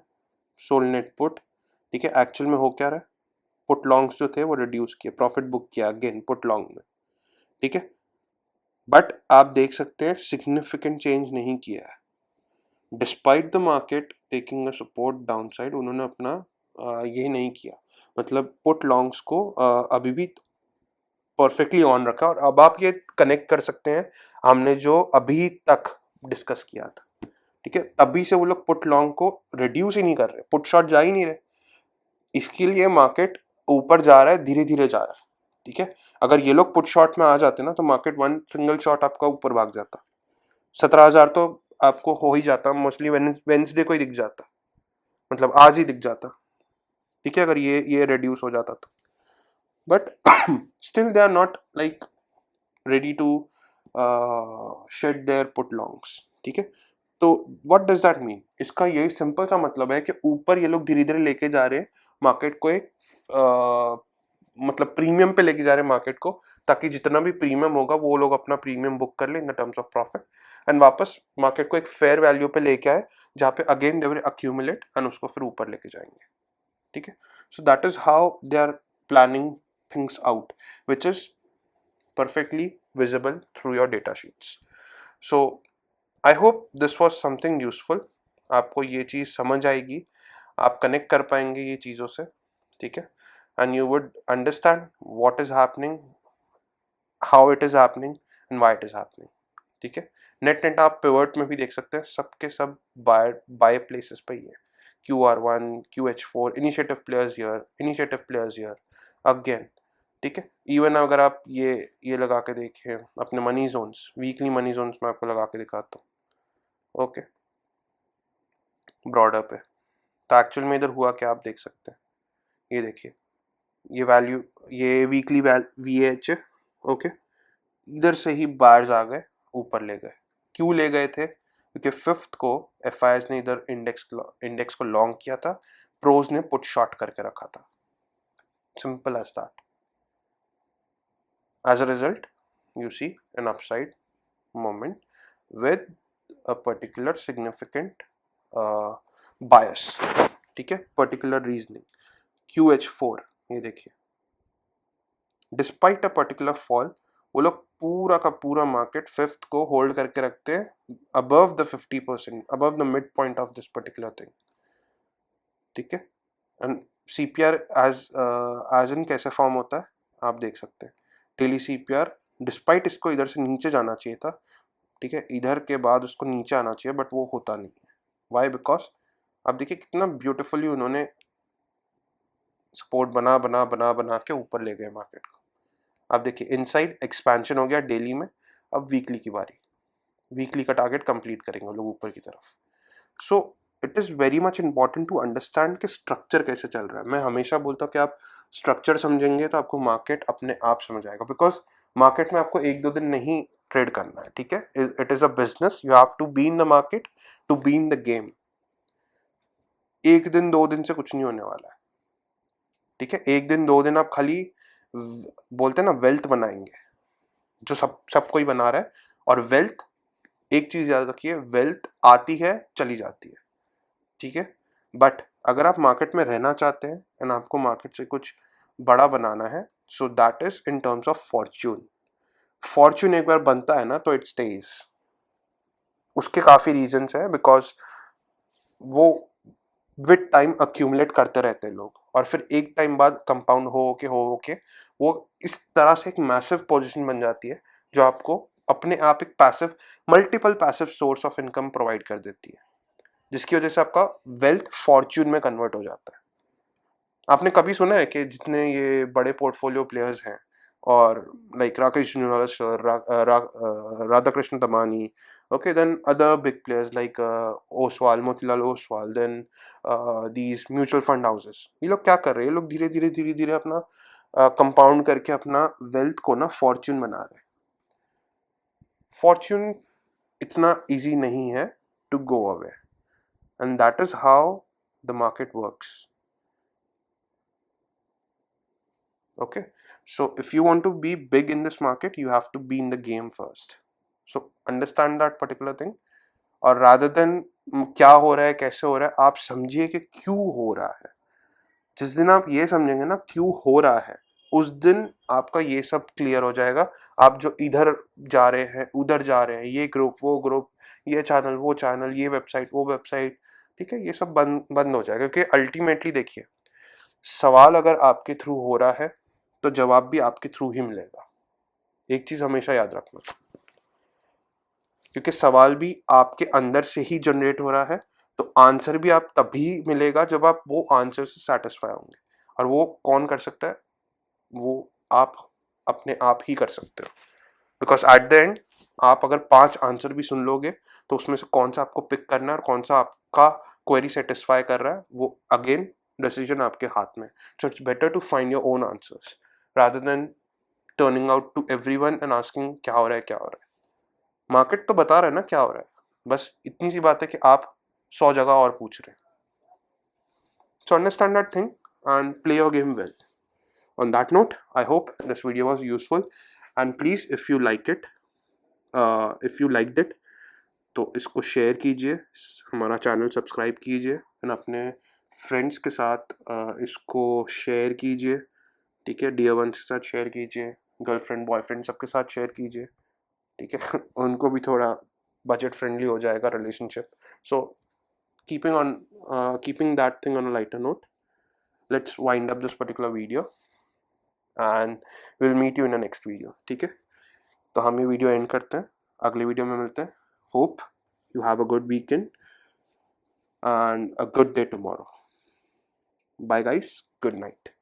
सोल्ड नेट पुट. ठीक है, एक्चुअल में हो क्या रहा है, पुट लॉन्ग्स जो थे वो रिड्यूस किए, प्रॉफिट बुक किया अगेन पुट लॉन्ग में. ठीक है, बट आप देख सकते हैं सिग्निफिकेंट चेंज नहीं किया है. Despite the market taking a support downside, उन्होंने अपना ये नहीं किया, मतलब पुट लॉन्ग्स को अभी भी परफेक्टली ऑन रखा. और अब आप ये कनेक्ट कर सकते हैं हमने जो अभी तक डिस्कस किया था. ठीक है, तभी से वो लोग पुट लॉन्ग को रिड्यूस ही नहीं कर रहे, पुट शॉर्ट जा ही नहीं रहे. इसके लिए मार्केट ऊपर जा रहा है, धीरे धीरे जा रहा है. ठीक है, अगर ये लोग पुट शॉर्ट में आ जाते ना तो मार्केट वन सिंगल शॉट आपका ऊपर भाग जाता. 17,000 तो आपको हो ही जाता, मोस्टली वेंसडे को ही दिख जाता, मतलब आज ही दिख जाता. ठीक है, अगर ये रिड्यूस हो जाता तो. But still they are not like ready to shed their put longs. ठीक है, तो व्हाट डज दैट मीन, इसका यही सिंपल सा मतलब है कि ऊपर ये लोग धीरे धीरे लेके जा रहे हैं मार्केट को एक मतलब प्रीमियम पे लेके जा रहे हैं मार्केट को, ताकि जितना भी प्रीमियम होगा वो लोग अपना प्रीमियम बुक कर ले in the terms of profit, and वापस मार्केट को एक फेयर वैल्यू पे लेके आए जहाँ पे again they will accumulate and उसको फिर ऊपर लेके जाएंगे. ठीक है, so that is how they are planning things out, which is perfectly visible through your data sheets. So I hope this was something useful. आपको ये चीज़ समझ आएगी, आप कनेक्ट कर पाएंगे ये चीज़ों से. ठीक है, and you would understand what is happening, how it is happening and why it is happening. ठीक है, नेट आप पिवट में भी देख सकते हैं, सबके सब बाय प्लेसेस पे ही है. QR1, QH4, initiative players here, initiative players here again. ठीक है, इवन अगर आप ये लगा के देखें अपने money zones, weekly money zones में आपको लगा के दिखाता हूँ. ओके, ब्रॉडर पे तो एक्चुअल में इधर हुआ क्या आप देख सकते हैं. ये देखिए, ये वैल्यू, ये वीकली VH है. ओके, इधर से ही बायर्स आ गए, ऊपर ले गए. क्यों ले गए थे, क्योंकि फिफ्थ को FIs ने इधर इंडेक्स को लॉन्ग किया था, प्रोज ने पुट शॉर्ट करके रखा था. Simple as that. As a result, you see an upside moment with a particular significant bias. ठीक है, particular reasoning. QH4 ये देखिए, डिस्पाइट अ पर्टिकुलर फॉल वो लोग पूरा का पूरा मार्केट फिफ्थ को होल्ड करके रखते हैं above the 50%, above the mid point of this particular thing. ठीक है, एंड CPR एज इन कैसे फॉर्म होता है आप देख सकते हैं. डेली CPR डिस्पाइट इसको इधर से नीचे जाना चाहिए था. ठीक है, इधर के बाद उसको नीचे आना चाहिए, बट वो होता नहीं है. वाई, बिकॉज आप देखिए कितना ब्यूटिफुली उन्होंने सपोर्ट बना बना बना बना के ऊपर ले गए मार्केट को. आप देखिए इनसाइड एक्सपेंशन हो गया डेली में, अब वीकली की बारी, वीकली का टारगेट कंप्लीट करेंगे लोग ऊपर की तरफ. So it is very much important to understand कि स्ट्रक्चर कैसे चल रहा है. मैं हमेशा बोलता हूँ कि आप स्ट्रक्चर समझेंगे तो आपको मार्केट अपने आप समझ आएगा, बिकॉज मार्केट में आपको एक दो दिन नहीं ट्रेड करना है. ठीक है, it is a business, you have to be in the market to be in the game. एक दिन दो दिन से कुछ नहीं होने वाला है. ठीक है, एक दिन दो दिन आप खाली बोलते हैं ना वेल्थ बनाएंगे, जो सब कोई बना रहा है. और वेल्थ, एक चीज याद रखिए, वेल्थ आती है चली जाती है. ठीक है, बट अगर आप मार्केट में रहना चाहते हैं एंड आपको मार्केट से कुछ बड़ा बनाना है, so that is in terms of Fortune. Fortune एक बार बनता है ना तो इट स्टेज. उसके काफी रीजंस है, बिकॉज वो विद टाइम अक्यूमुलेट करते रहते हैं लोग, और फिर एक टाइम बाद कंपाउंड हो के वो इस तरह से एक मैसिव पोजीशन बन जाती है जो आपको अपने आप एक passive, multiple passive source of income provide कर देती है, जिसकी वजह से आपका वेल्थ फॉर्च्यून में कन्वर्ट हो जाता है. आपने कभी सुना है कि जितने ये बड़े पोर्टफोलियो प्लेयर्स हैं, और like Rakesh Jhunjhunwala sir, Radhakishan Damani, Okay, then other big players like Oswal, Motilal Oswal, then these mutual fund houses, ये लोग क्या कर रहे हैं? ये लोग धीरे धीरे धीरे धीरे अपना कंपाउंड करके अपना वेल्थ को ना फॉर्च्यून बना रहे हैं. फॉर्च्यून इतना इजी नहीं है to go away, and that is how the market works. Okay, so if you want to be big in this market, you have to be in the game first. So understand that particular thing. और rather than क्या हो रहा है, कैसे हो रहा है, आप समझिए कि क्यों हो रहा है. जिस दिन आप ये समझेंगे ना क्यों हो रहा है, उस दिन आपका ये सब क्लियर हो जाएगा. आप जो इधर जा रहे हैं, उधर जा रहे हैं, ये ग्रुप, वो ग्रुप, ये चैनल, वो चैनल, ये वेबसाइट, वो वेबसाइट, ठीक है, ये सब बंद बंद हो जाएगा. क्योंकि अल्टीमेटली देखिए, सवाल अगर आपके थ्रू हो रहा है तो जवाब भी आपके थ्रू ही मिलेगा. एक चीज हमेशा याद रखना, क्योंकि सवाल भी आपके अंदर से ही जनरेट हो रहा है, तो आंसर भी आप तभी मिलेगा जब आप वो आंसर से सेटिस्फाई होंगे. और वो कौन कर सकता है? वो आप अपने आप ही कर सकते हो. बिकॉज एट द एंड आप अगर 5 आंसर भी सुन लोगे तो उसमें से कौन सा आपको पिक करना है और कौन सा आपका क्वेरी सेटिस्फाई कर रहा है, वो अगेन डिसीजन आपके हाथ में. So it's better to find your own answers rather than turning out to everyone and asking क्या हो रहा है, क्या हो रहा है. मार्केट तो बता रहा है ना क्या हो रहा है, बस इतनी सी बात है कि आप 100 जगह और पूछ रहे हैं. So understand that thing and play your game well. On that note, I hope this video was useful, and please if you like it, if you liked it, तो इसको शेयर कीजिए, हमारा चैनल सब्सक्राइब कीजिए, and अपने friends के साथ इसको share कीजिए. ठीक है, डियर वंस के साथ शेयर कीजिए, गर्लफ्रेंड बॉयफ्रेंड सबके साथ शेयर कीजिए. ठीक है, उनको भी थोड़ा बजट फ्रेंडली हो जाएगा relationship. So keeping that thing on a lighter note, let's wind up this particular video and we'll meet you in the next video. ठीक है, तो हम ये वीडियो एंड करते हैं, अगले वीडियो में मिलते हैं. Hope you have a good weekend and a good day tomorrow. Bye guys, good night.